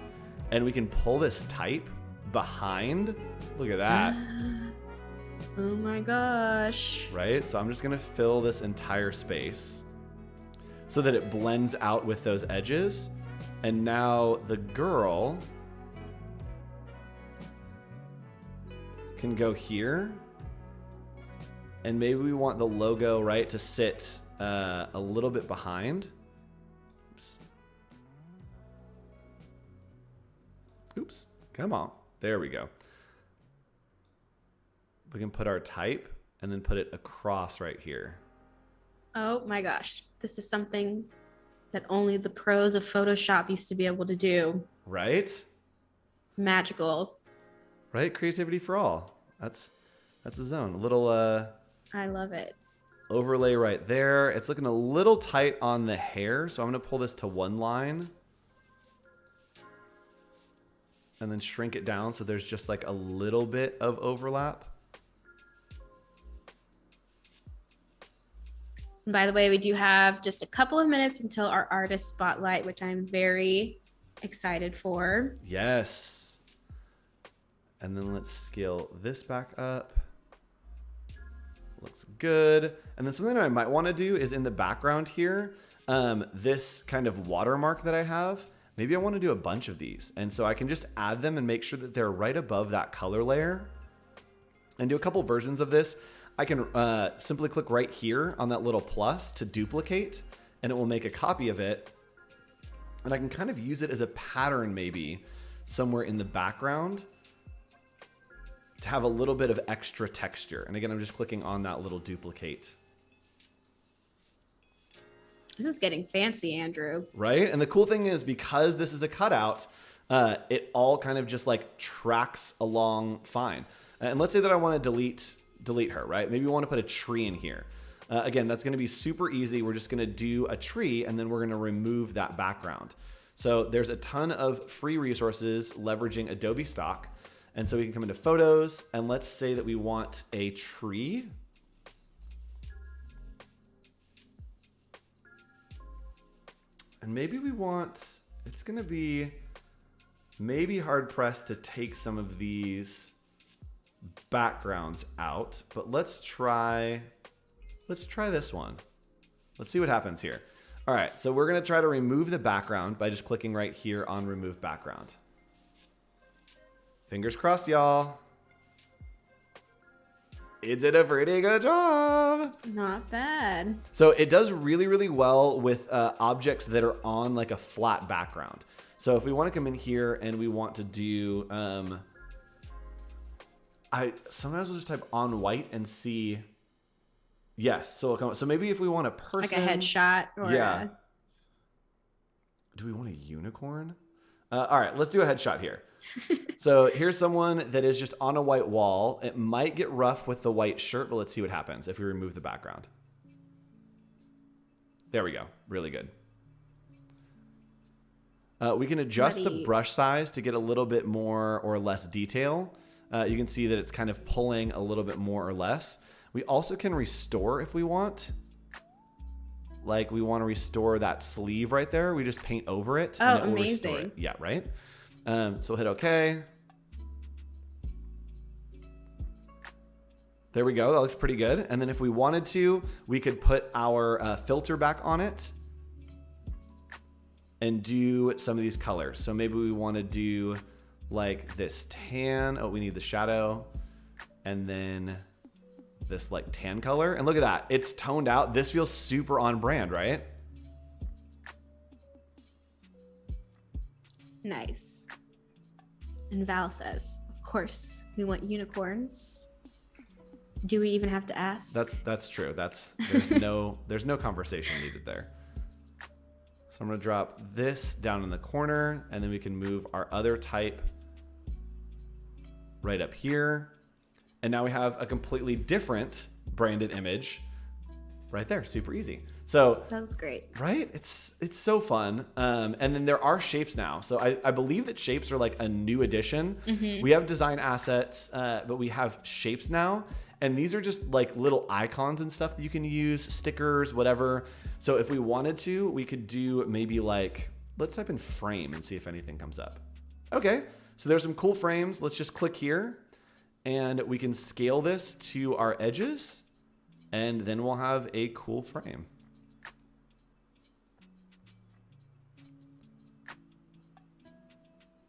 And we can pull this type behind. Look at that. Oh my gosh. Right? So I'm just going to fill this entire space so that it blends out with those edges. And now the girl can go here. And maybe we want the logo, right, to sit a little bit behind. Oops. Come on. There we go. We can put our type and then put it across right here. Oh my gosh. This is something that only the pros of Photoshop used to be able to do. Right? Magical. Right? Creativity for all. That's the zone. A little I love it. overlay right there. It's looking a little tight on the hair, so I'm going to pull this to one line. and then shrink it down so there's just like a little bit of overlap. And by the way, we do have just a couple of minutes until our artist spotlight, which I'm very excited for. Yes. And then let's scale this back up. Looks good. And then something that I might want to do is in the background here, this kind of watermark that I have, maybe I want to do a bunch of these. And so I can just add them and make sure that they're right above that color layer and do a couple versions of this. I can simply click right here on that little plus to duplicate, and it will make a copy of it. And I can kind of use it as a pattern maybe somewhere in the background to have a little bit of extra texture. And again, I'm just clicking on that little duplicate. This is getting fancy, Andrew. Right? And the cool thing is, because this is a cutout, it all kind of just like tracks along fine. And let's say that I want to delete her, right? Maybe we want to put a tree in here. Again, that's going to be super easy. We're just going to do a tree, and then we're going to remove that background. So there's a ton of free resources leveraging Adobe stock. And so we can come into photos, and let's say that we want a tree. And maybe we want, it's going to be maybe hard pressed to take some of these backgrounds out, but let's try this one. Let's see what happens here. All right, so we're going to try to remove the background by just clicking right here on remove background. Fingers crossed, y'all. It did a pretty good job. Not bad. So it does really, really well with objects that are on like a flat background. So if we want to come in here and we want to do, I sometimes will just type on white and see. Yes. So maybe if we want a person, like a headshot. Or yeah. Do we want a unicorn? All right, let's do a headshot here. So here's someone that is just on a white wall. It might get rough with the white shirt, but let's see what happens if we remove the background. There we go. Really good. We can adjust the brush size to get a little bit more or less detail. You can see that it's kind of pulling a little bit more or less. We also can restore if we want. Like we want to restore that sleeve right there. We just paint over it. Oh, and it will restore amazing. it. Yeah, right? So we'll hit OK. There we go. That looks pretty good. And then if we wanted to, we could put our filter back on it and do some of these colors. So maybe we want to do like this tan. Oh, we need the shadow. And then this like tan color. And look at that. It's toned out. This feels super on brand, right? Nice. And Val says, of course, we want unicorns. Do we even have to ask? That's true. There's no conversation needed there. So I'm going to drop this down in the corner, and then we can move our other type right up here. And now we have a completely different branded image right there. Super easy. So that was great. Right? It's so fun. And then there are shapes now. So I believe that shapes are like a new addition. Mm-hmm. We have design assets, but we have shapes now. And these are just like little icons and stuff that you can use, stickers, whatever. So if we wanted to, we could do maybe like, let's type in frame and see if anything comes up. Okay, so there's some cool frames. Let's just click here and we can scale this to our edges and then we'll have a cool frame.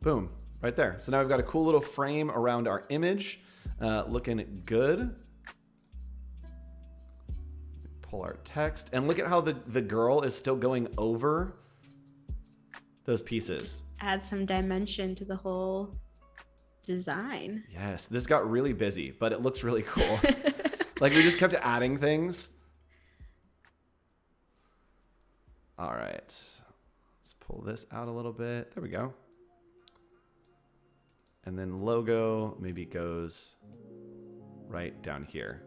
Boom, right there. So now we've got a cool little frame around our image. Looking good. Pull our text and look at how the girl is still going over those pieces. Add some dimension to the whole design. Yes, this got really busy, but it looks really cool. Like we just kept adding things. All right, let's pull this out a little bit. There we go. And then logo maybe goes right down here.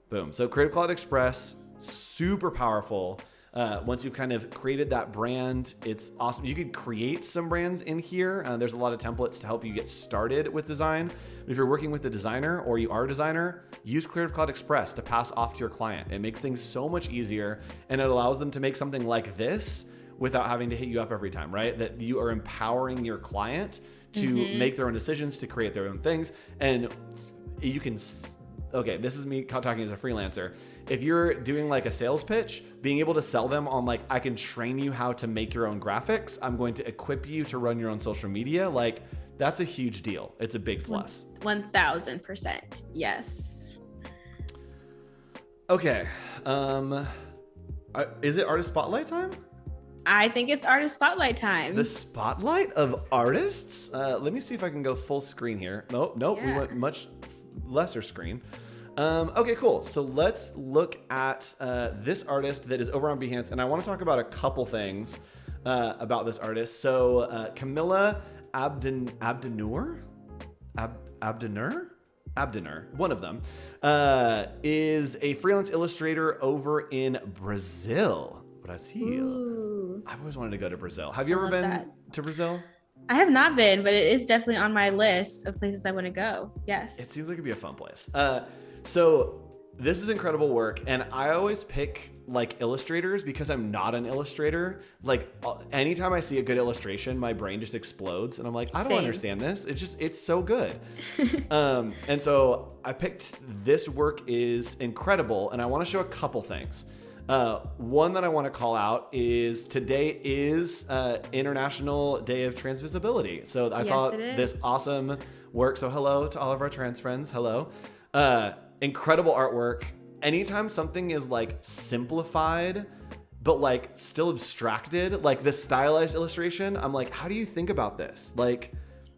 Boom. So Creative Cloud Express, super powerful. Once you've kind of created that brand, it's awesome. You could create some brands in here. There's a lot of templates to help you get started with design. If you're working with a designer or you are a designer, use Creative Cloud Express to pass off to your client. It makes things so much easier, and it allows them to make something like this without having to hit you up every time, right? That you are empowering your client to make their own decisions, to create their own things. And you can, okay, this is me talking as a freelancer. If you're doing like a sales pitch, being able to sell them on like, I can train you how to make your own graphics. I'm going to equip you to run your own social media. Like, that's a huge deal. It's a big plus. 1000%. Yes. Okay. Is it Artist Spotlight time? I think it's Artist Spotlight time. The spotlight of artists? Let me see if I can go full screen here. Nope, Yeah. we went much lesser screen. Okay, cool. So let's look at this artist that is over on Behance, and I want to talk about a couple things about this artist. So Camilla Abdanur, one of them, is a freelance illustrator over in Brazil. Ooh. I've always wanted to go to Brazil. Have you ever been to Brazil? I have not been, but it is definitely on my list of places I want to go. Yes. It seems like it'd be a fun place. So this is incredible work, and I always pick like illustrators because I'm not an illustrator. Like anytime I see a good illustration, my brain just explodes, and I'm like, I don't understand this. It's so good. And so I picked this work is incredible, and I want to show a couple things. One that I want to call out is today is International Day of Trans Visibility. So I saw this awesome work. So hello to all of our trans friends. Hello. Incredible artwork. Anytime something is like simplified, but like still abstracted, like this stylized illustration, I'm like, how do you think about this? Like,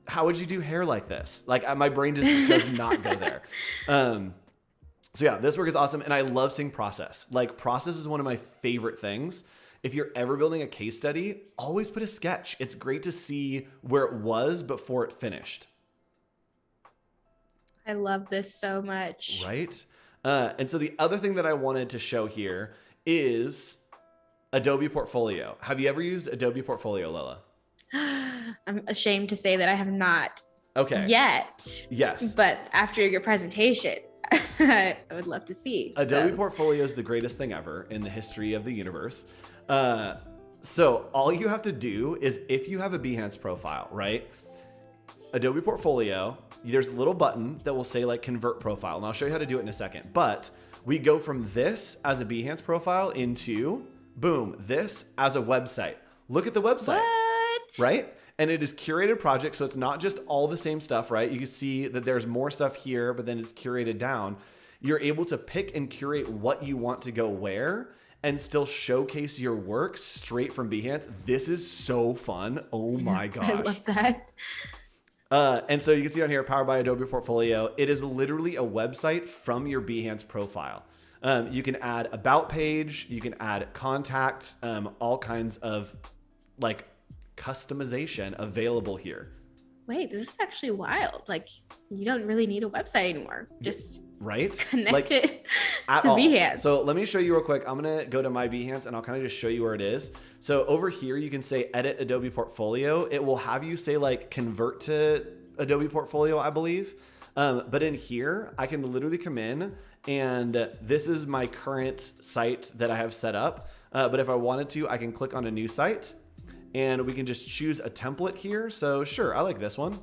how would you do hair like this? Like my brain just does not go there. So yeah, this work is awesome, and I love seeing process. Like process is one of my favorite things. If you're ever building a case study, always put a sketch. It's great to see where it was before it finished. I love this so much. Right? And so the other thing that I wanted to show here is Adobe Portfolio. Have you ever used Adobe Portfolio, Lila? I'm ashamed to say that I have not yet. Yes. But after your presentation, I would love to see. Adobe Portfolio is the greatest thing ever in the history of the universe. So all you have to do is, if you have a Behance profile, right? Adobe Portfolio, there's a little button that will say like convert profile, and I'll show you how to do it in a second. But we go from this as a Behance profile into, boom, this as a website. Look at the website, right? And it is curated project, so it's not just all the same stuff, right? You can see that there's more stuff here, but then it's curated down. You're able to pick and curate what you want to go where and still showcase your work straight from Behance. This is so fun. Oh my gosh. I love that. And so you can see on here, powered by Adobe Portfolio. It is literally a website from your Behance profile. You can add about page, you can add contact, all kinds of like customization available here. Wait, this is actually wild. Like, you don't really need a website anymore. Just connect it to Behance. So let me show you real quick. I'm going to go to my Behance and I'll kind of just show you where it is. So over here, you can say edit Adobe Portfolio. It will have you say like convert to Adobe Portfolio, I believe. But in here, I can literally come in, and this is my current site that I have set up. But if I wanted to, I can click on a new site, and we can just choose a template here. So sure, I like this one.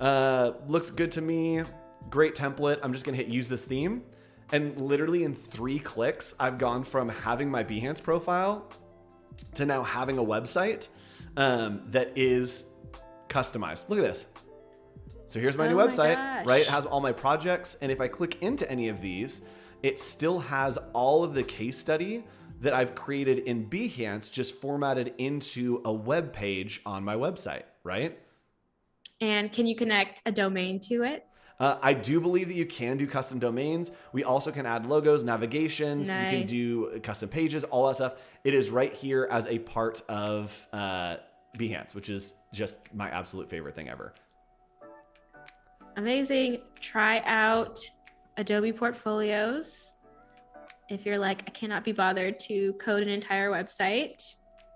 Looks good to me. Great template. I'm just gonna hit use this theme. And literally in 3 clicks, I've gone from having my Behance profile to now having a website that is customized. Look at this. So here's my new website, right? It has all my projects. And if I click into any of these, it still has all of the case study that I've created in Behance, just formatted into a web page on my website, right? And can you connect a domain to it? I do believe that you can do custom domains. We also can add logos, navigations. Nice. You can do custom pages, all that stuff. It is right here as a part of Behance, which is just my absolute favorite thing ever. Amazing. Try out Adobe Portfolios. if you're like, I cannot be bothered to code an entire website,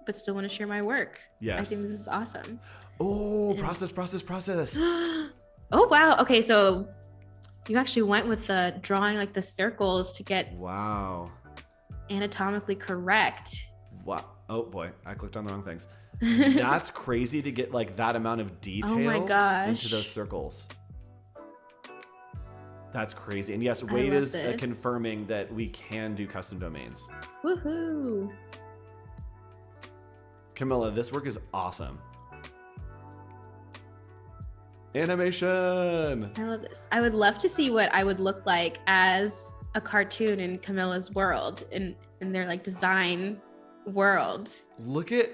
but still want to share my work. Yes. I think this is awesome. Oh, process. Oh, wow. Okay, so you actually went with the drawing like the circles to get Wow. anatomically correct. Wow. Oh boy, I clicked on the wrong things. That's crazy to get like that amount of detail my gosh. into those circles. That's crazy. And yes, Wade is confirming that we can do custom domains. Woohoo. Camilla, this work is awesome. Animation. I love this. I would love to see what I would look like as a cartoon in Camilla's world, in their like design world. Look at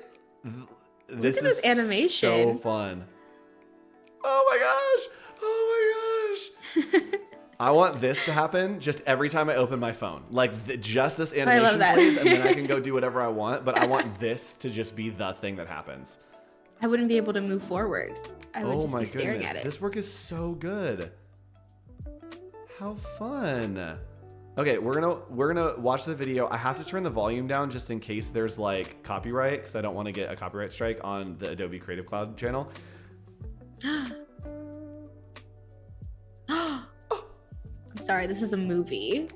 this. This animation. So fun. Oh my gosh. I want this to happen just every time I open my phone. Like just this animation plays, and then I can go do whatever I want. But I want this to just be the thing that happens. I wouldn't be able to move forward. I would just be staring at it. This work is so good. How fun. Okay, we're gonna watch the video. I have to turn the volume down just in case there's like copyright, because I don't want to get a copyright strike on the Adobe Creative Cloud channel. I'm sorry, this is a movie.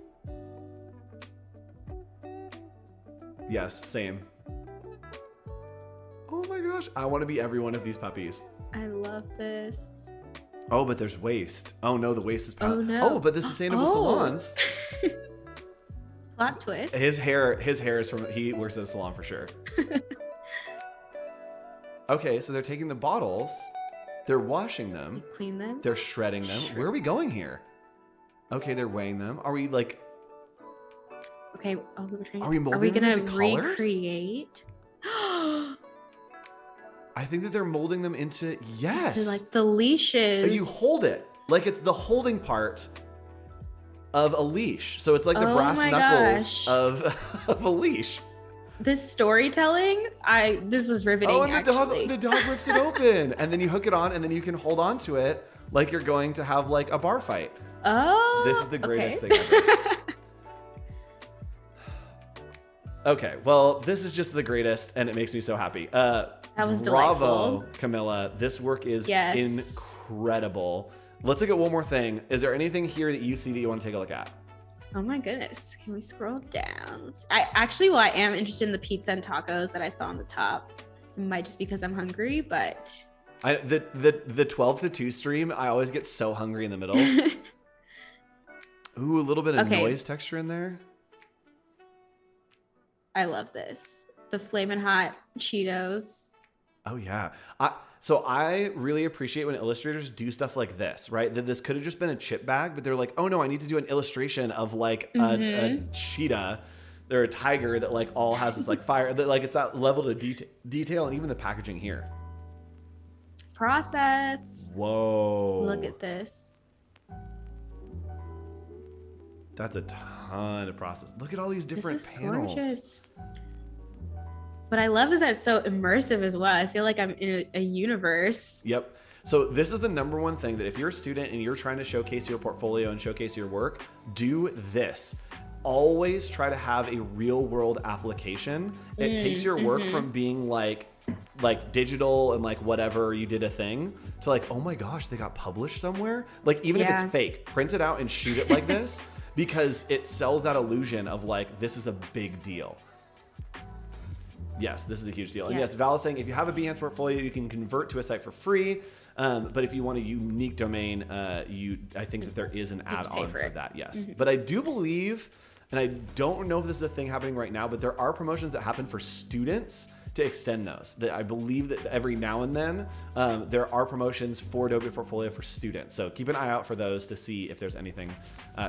Yes, same. Oh my gosh, I want to be every one of these puppies. I love this. Oh, but there's waste. Oh no, the waste is Oh no. Oh, but the sustainable salons. Plot twist. His hair is from, he works at a salon for sure. Okay, so they're taking the bottles, they're washing them, You clean them. they're shredding them. Where are we going here? Okay, they're weighing them. Are we like, Okay. Oh, we're trying. Are we molding Are we them gonna into colors? recreate? I think that they're molding them into, yes. To like the leashes. You hold it like it's the holding part of a leash. So it's like the Oh brass my knuckles gosh. of a leash. This storytelling, this was riveting. Oh, and actually. the dog rips it open, and then you hook it on, and then you can hold on to it like you're going to have like a bar fight. Oh, This is the greatest okay. thing ever. Okay, well, this is just the greatest, and it makes me so happy. That was bravo, delightful. Camilla. This work is Yes. incredible. Let's look at one more thing. Is there anything here that you see that you want to take a look at? Oh my goodness. Can we scroll down? I am interested in the pizza and tacos that I saw on the top. It might just because I'm hungry, but The 12 to 2 stream, I always get so hungry in the middle. Ooh, a little bit of Okay. noise texture in there. I love this. The Flamin' Hot Cheetos. Oh yeah. So I really appreciate when illustrators do stuff like this, right? That this could have just been a chip bag, but they're like, oh no, I need to do an illustration of like a cheetah or a tiger that like all has this like fire, that like it's that level of detail, and even the packaging here. Process. Whoa. Look at this. That's a ton of process. Look at all these different This is panels. gorgeous. What I love is that it's so immersive as well. I feel like I'm in a universe. Yep. So this is the number one thing, that if you're a student and you're trying to showcase your portfolio and showcase your work, do this. Always try to have a real world application. It takes your work from being like digital and like whatever, you did a thing, to like, oh my gosh, they got published somewhere. Like even if it's fake, print it out and shoot it like this, because it sells that illusion of like, this is a big deal. Yes, this is a huge deal. And yes, Val is saying if you have a Behance portfolio, you can convert to a site for free. But if you want a unique domain, I think that there is an add-on for that. Yes. But I do believe, and I don't know if this is a thing happening right now, but there are promotions that happen for students to extend those. That I believe that every now and then there are promotions for Adobe Portfolio for students. So keep an eye out for those to see if there's anything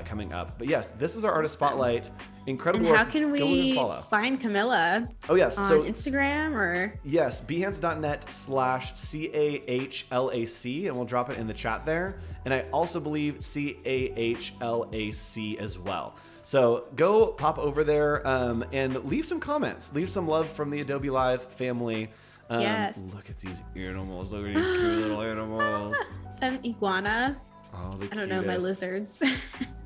coming up. But yes, this was our artist spotlight. Incredible. And how work. can Go in and we follow. find Camilla? Oh yes, on so Instagram or yes, behance.net/CAHLAC, and we'll drop it in the chat there. And I also believe CAHLAC as well. So go pop over there and leave some comments. Leave some love from the Adobe Live family. Yes. Look at these animals. Look at these cute little animals. is that an iguana? Oh, the I don't know my cutest. lizards.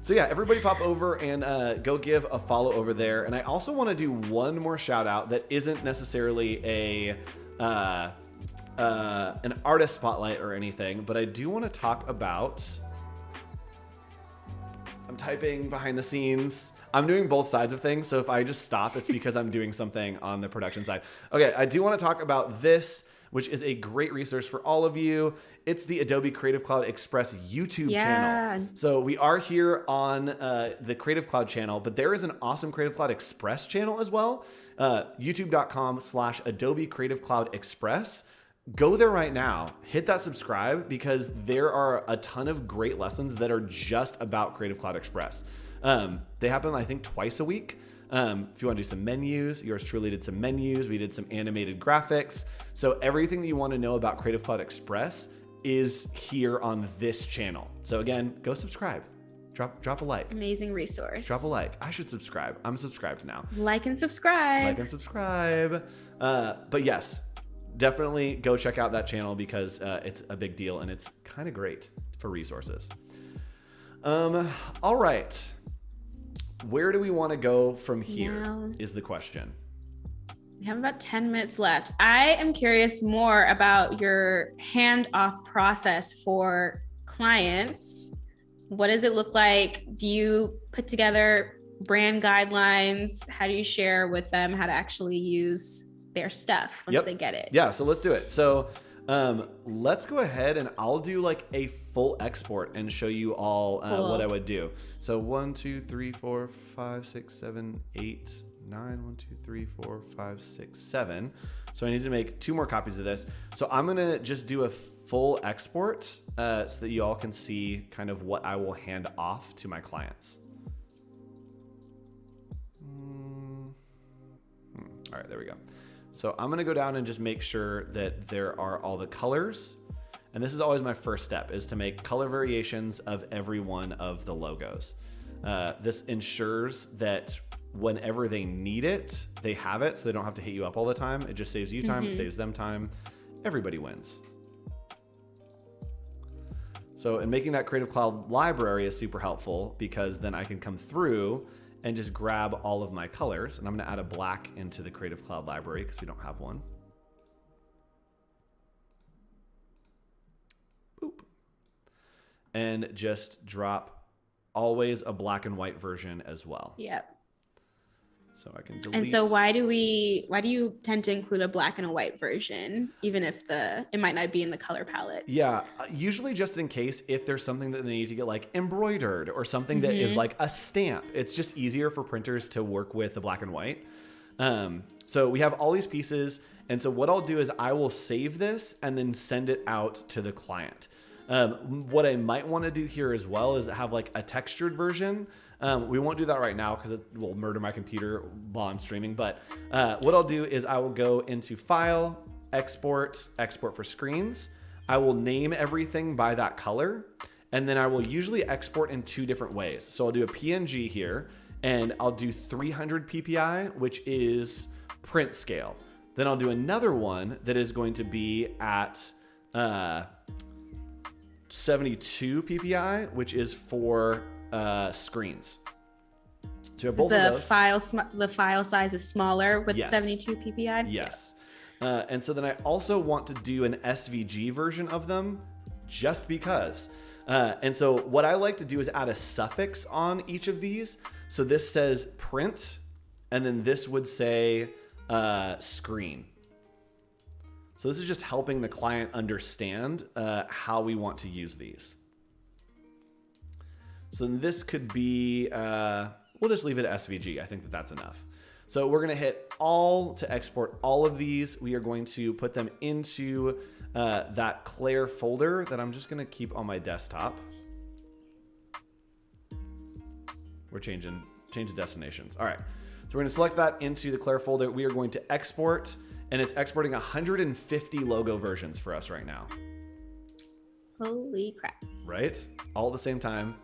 So yeah, everybody pop over and go give a follow over there. And I also want to do one more shout out that isn't necessarily an artist spotlight or anything, but I do want to talk about, I'm typing behind the scenes. I'm doing both sides of things. So if I just stop, it's because I'm doing something on the production side. Okay. I do want to talk about this, which is a great resource for all of you. It's the Adobe Creative Cloud Express YouTube channel. So we are here on the Creative Cloud channel, but there is an awesome Creative Cloud Express channel as well. YouTube.com/Adobe Creative Cloud Express. Go there right now, hit that subscribe, because there are a ton of great lessons that are just about Creative Cloud Express. They happen, I think, twice a week. If you want to do some menus, yours truly did some menus. We did some animated graphics. So everything that you want to know about Creative Cloud Express is here on this channel. So again, go subscribe. Drop a like. Amazing resource. Drop a like. I should subscribe. I'm subscribed now. Like and subscribe. Like and subscribe. But yes, definitely go check out that channel because it's a big deal and it's kind of great for resources. All right. Where do we want to go from here is the question. We have about 10 minutes left. I am curious more about your handoff process for clients. What does it look like? Do you put together brand guidelines? How do you share with them how to actually use their stuff once they get it? Yeah, so let's do it. So let's go ahead and I'll do like a full export and show you all what I would do. So 1, 2, 3, 4, 5, 6, 7, 8, 9, 1, 2, 3, 4, 5, 6, 7. So I need to make 2 more copies of this. So I'm going to just do a full export so that you all can see kind of what I will hand off to my clients. All right, there we go. So I'm going to go down and just make sure that there are all the colors. And this is always my first step, is to make color variations of every one of the logos. This ensures that whenever they need it, they have it, so they don't have to hit you up all the time. It just saves you time, it saves them time. Everybody wins. So in making that Creative Cloud library is super helpful, because then I can come through and just grab all of my colors. And I'm going to add a black into the Creative Cloud library because we don't have one. Boop. And just drop always a black and white version as well. Yep. So I can delete. And so why do you tend to include a black and a white version, even if it might not be in the color palette? Yeah, usually just in case if there's something that they need to get like embroidered or something that is like a stamp. It's just easier for printers to work with the black and white. So we have all these pieces. And so what I'll do is I will save this and then send it out to the client. What I might want to do here as well is have like a textured version. We won't do that right now because it will murder my computer while I'm streaming. But what I'll do is I will go into File, Export for Screens. I will name everything by that color. And then I will usually export in 2 different ways. So I'll do a PNG here and I'll do 300 PPI, which is print scale. Then I'll do another one that is going to be at 72 PPI, which is for screens. So both of those. The file size is smaller with 72 PPI? Yes. And so then I also want to do an SVG version of them just because. And so what I like to do is add a suffix on each of these. So this says print, and then this would say screen. So this is just helping the client understand how we want to use these. So then this could be, we'll just leave it at SVG. I think that that's enough. So we're going to hit all to export all of these. We are going to put them into that Claire folder that I'm just going to keep on my desktop. We're changing destinations. All right. So we're going to select that into the Claire folder. We are going to export, and it's exporting 150 logo versions for us right now. Holy crap. Right? All at the same time.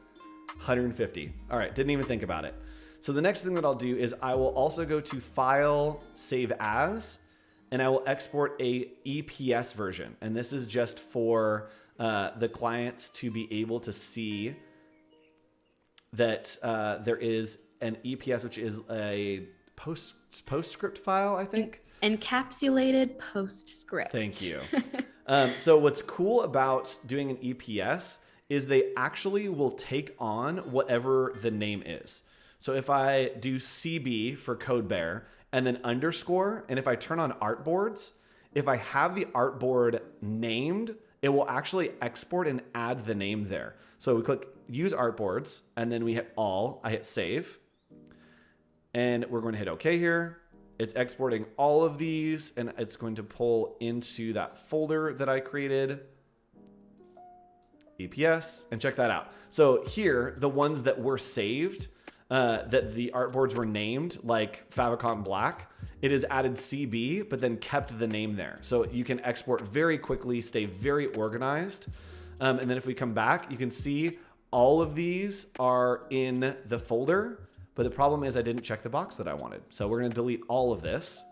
150. All right. Didn't even think about it. So the next thing that I'll do is I will also go to File, Save As, and I will export a EPS version. And this is just for the clients to be able to see that there is an EPS, which is a postscript file, I think. Encapsulated postscript. Thank you. So what's cool about doing an EPS is they actually will take on whatever the name is. So if I do CB for code bear and then underscore, and if I turn on artboards, if I have the artboard named, it will actually export and add the name there. So we click use artboards and then we hit all, I hit save, and we're going to hit OK here. It's exporting all of these and it's going to pull into that folder that I created, EPS, and check that out. So here, the ones that were saved, that the artboards were named, like Favicon Black, it has added CB, but then kept the name there. So you can export very quickly, stay very organized. And then if we come back, you can see all of these are in the folder. But the problem is I didn't check the box that I wanted. So we're going to delete all of this.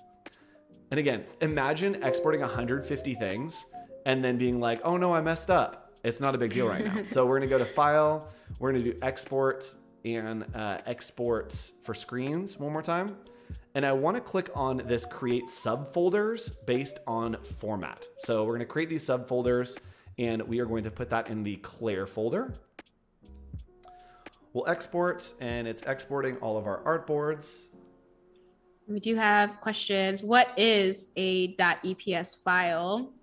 And again, imagine exporting 150 things and then being like, oh no, I messed up. It's not a big deal right now. So we're going to go to File. We're going to do Export and Export for Screens one more time. And I want to click on this Create Subfolders based on Format. So we're going to create these subfolders and we are going to put that in the Claire folder. We'll export, and it's exporting all of our artboards. We do have questions. What is a .eps file?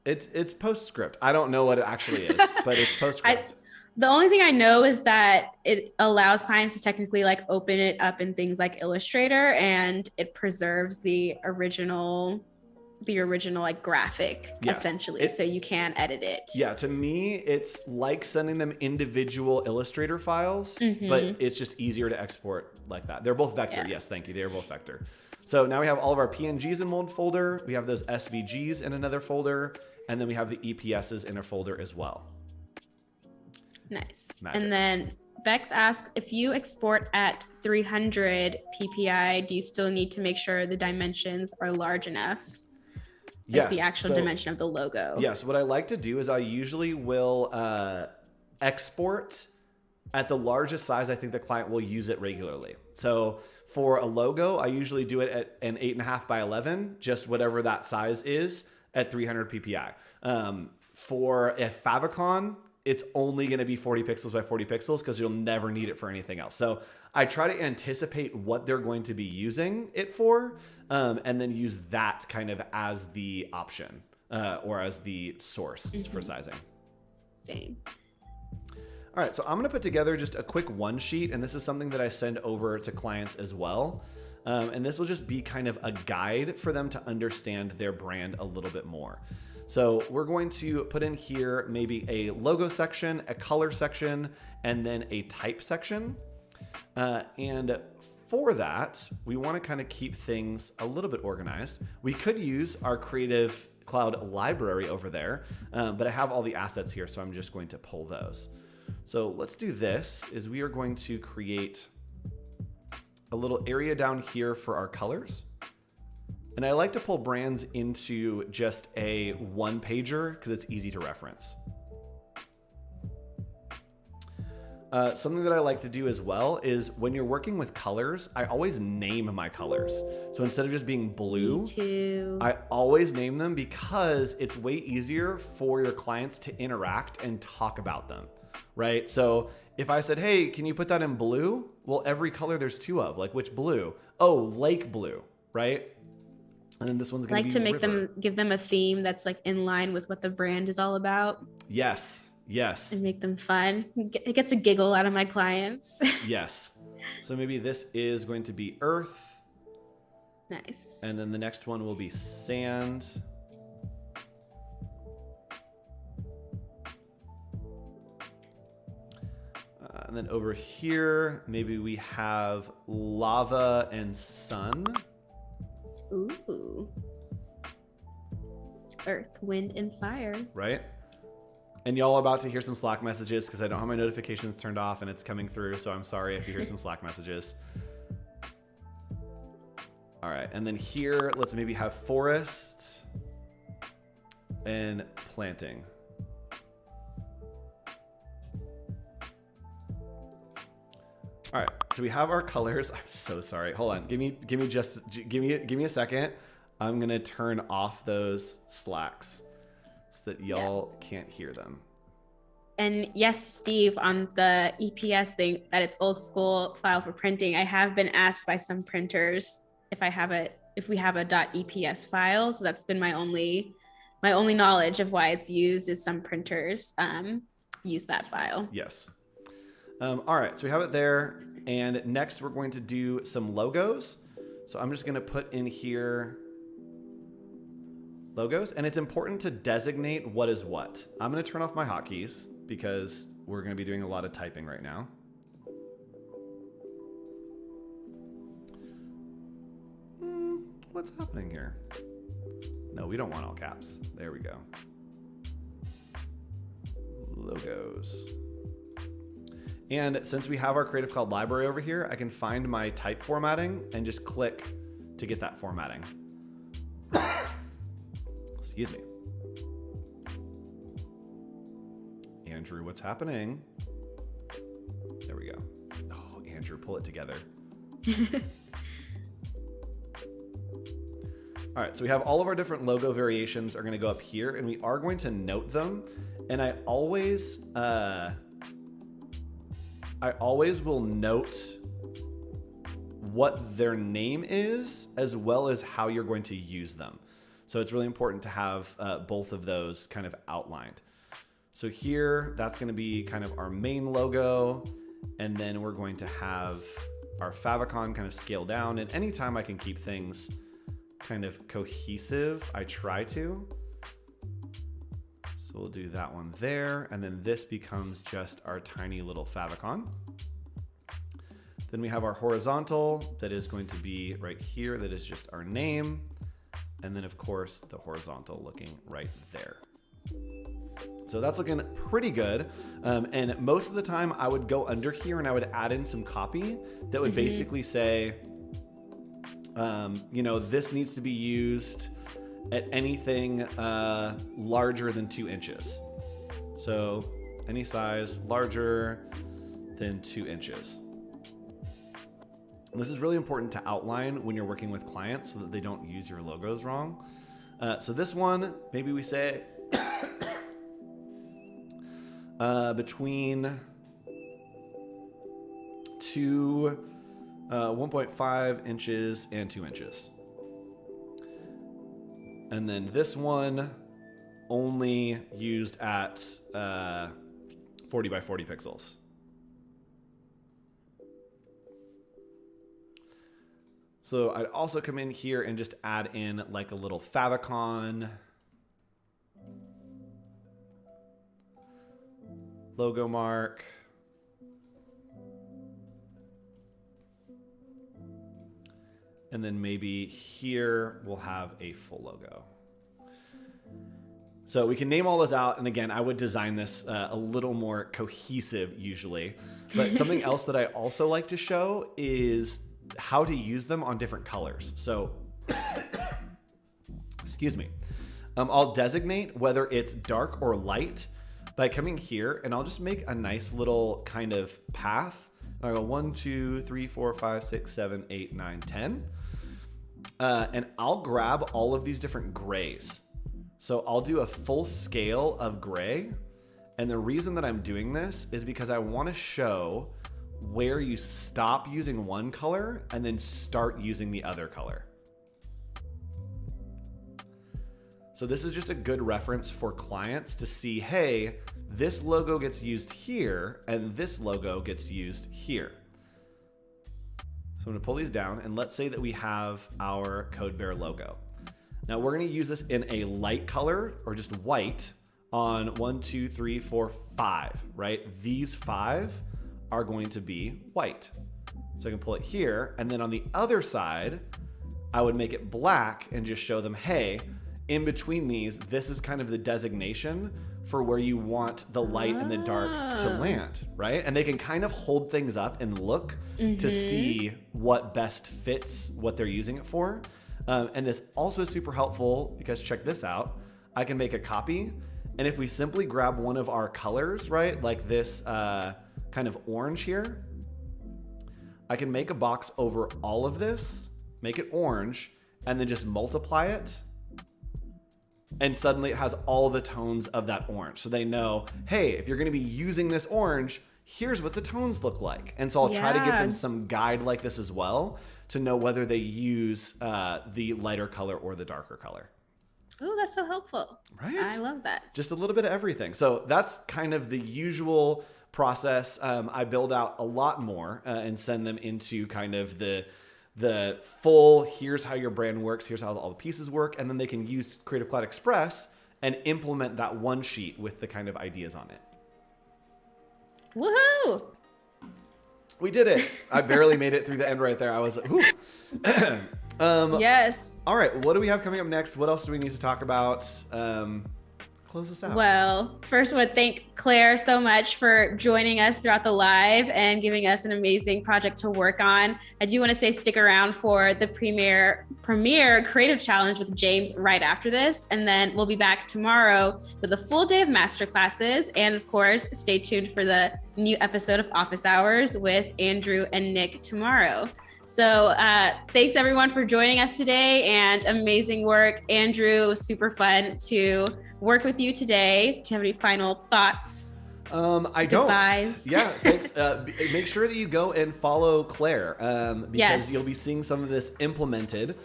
It's PostScript. I don't know what it actually is, but it's PostScript. The only thing I know is that it allows clients to technically like open it up in things like Illustrator, and it preserves the original like graphic, yes, essentially, so you can edit it. Yeah, to me, it's like sending them individual Illustrator files, but it's just easier to export like that. They're both vector. Yeah. Yes, thank you. They are both vector. So now we have all of our PNGs in one folder. We have those SVGs in another folder, and then we have the EPSs in a folder as well. Nice. Magic. And then Bex asked, if you export at 300 PPI, do you still need to make sure the dimensions are large enough? Like the actual dimension of the logo. Yes, what I like to do is I usually will export at the largest size I think the client will use it regularly. So for a logo, I usually do it at an 8.5 by 11, just whatever that size is at 300 PPI. For a favicon, it's only going to be 40 pixels by 40 pixels because you'll never need it for anything else. So I try to anticipate what they're going to be using it for, and then use that kind of as the option or as the source for sizing. Same. All right, so I'm going to put together just a quick one sheet, and this is something that I send over to clients as well. And this will just be kind of a guide for them to understand their brand a little bit more. So we're going to put in here maybe a logo section, a color section, and then a type section. And for that, we want to kind of keep things a little bit organized. We could use our Creative Cloud library over there, but I have all the assets here, so I'm just going to pull those. So let's do this, is we are going to create a little area down here for our colors. And I like to pull brands into just a one-pager because it's easy to reference. Something that I like to do as well is when you're working with colors, I always name my colors. So instead of just being blue, Me too. I always name them because it's way easier for your clients to interact and talk about them, right? So if I said, hey, can you put that in blue? Well, every color there's two of, like which blue? Oh, lake blue, right? And then this one's going to be to make river. give them a theme that's like in line with what the brand is all about. Yes. Yes. And make them fun. It gets a giggle out of my clients. Yes. So maybe this is going to be earth. Nice. And then the next one will be sand. And then over here, maybe we have lava and sun. Ooh. Earth, wind, and fire. Right? And y'all are about to hear some Slack messages because I don't have my notifications turned off and it's coming through. So I'm sorry if you hear some Slack messages. All right. And then here, let's maybe have forest and planting. All right, so we have our colors. I'm so sorry. Hold on. Give me a second. I'm gonna turn off those slacks so that y'all can't hear them. And yes, Steve, on the EPS thing, that it's old school file for printing. I have been asked by some printers if we have a .eps file. So that's been my only knowledge of why it's used is some printers use that file. Yes. All right, so we have it there. And next we're going to do some logos. So I'm just gonna put in here logos, and it's important to designate what is what. I'm gonna turn off my hotkeys because we're gonna be doing a lot of typing right now. What's happening here? No, we don't want all caps. There we go. Logos. And since we have our Creative Cloud library over here, I can find my type formatting and just click to get that formatting. Excuse me. Andrew, what's happening? There we go. Oh, Andrew, pull it together. All right, so we have all of our different logo variations are going to go up here, and we are going to note them. And I always will note what their name is as well as how you're going to use them. So it's really important to have both of those kind of outlined. So here, that's going to be kind of our main logo, and then we're going to have our favicon kind of scale down. And anytime I can keep things kind of cohesive, I try to. So we'll do that one there, and then this becomes just our tiny little favicon. Then we have our horizontal that is going to be right here, that is just our name. And then of course the horizontal looking right there. So that's looking pretty good. And most of the time I would go under here and I would add in some copy that would basically say, you know, this needs to be used at anything larger than 2 inches. So any size larger than 2 inches. This is really important to outline when you're working with clients so that they don't use your logos wrong. So this one, maybe we say between 1.5 inches and 2 inches. And then this one only used at 40 by 40 pixels. So I'd also come in here and just add in like a little favicon, logo mark, and then maybe here we'll have a full logo. So we can name all those out. And again, I would design this a little more cohesive usually. But something else that I also like to show is how to use them on different colors. So, excuse me. I'll designate whether it's dark or light by coming here, and I'll just make a nice little kind of path. I'll go 1, 2, 3, 4, 5, 6, 7, 8, 9, 10. And I'll grab all of these different grays. So I'll do a full scale of gray. And the reason that I'm doing this is because I want to show where you stop using one color and then start using the other color. So this is just a good reference for clients to see, hey, this logo gets used here and this logo gets used here. So I'm gonna pull these down, and let's say that we have our CodeBear logo. Now we're gonna use this in a light color or just white on 1, 2, 3, 4, 5, right? These 5 are going to be white. So I can pull it here, and then on the other side, I would make it black and just show them, hey, in between these, this is kind of the designation for where you want the light and the dark to land, right? And they can kind of hold things up and look to see what best fits what they're using it for. And this also is super helpful because check this out. I can make a copy, and if we simply grab one of our colors, right, like this kind of orange here, I can make a box over all of this, make it orange, and then just multiply it. And suddenly it has all the tones of that orange. So they know, hey, if you're going to be using this orange, here's what the tones look like. And so I'll try to give them some guide like this as well to know whether they use the lighter color or the darker color. Oh, that's so helpful. Right? I love that. Just a little bit of everything. So that's kind of the usual process. I build out a lot more and send them into kind of the full, here's how your brand works, here's how all the pieces work, and then they can use Creative Cloud Express and implement that one sheet with the kind of ideas on it. Woohoo! We did it. I barely made it through the end right there. I was like, whew. Yes. All right, what do we have coming up next? What else do we need to talk about? Close us out. Well, first I want to thank Claire so much for joining us throughout the live and giving us an amazing project to work on. I do want to say stick around for the premiere creative challenge with James right after this. And then we'll be back tomorrow with a full day of masterclasses. And of course, stay tuned for the new episode of Office Hours with Andrew and Nick tomorrow. So thanks everyone for joining us today and amazing work. Andrew, it was super fun to work with you today. Do you have any final thoughts? I Goodbyes? don't. Yeah, thanks. Make sure that you go and follow Claire because you'll be seeing some of this implemented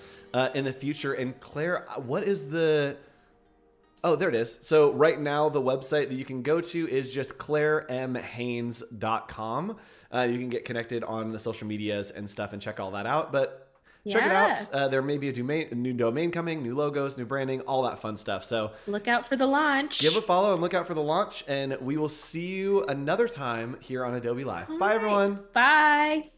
in the future. And Claire, what is the... Oh, there it is. So right now, the website that you can go to is just clairemhaynes.com. You can get connected on the social medias and stuff and check all that out. But check it out. There may be a new domain coming, new logos, new branding, all that fun stuff. So look out for the launch. Give a follow and look out for the launch. And we will see you another time here on Adobe Live. Bye, everyone. Bye.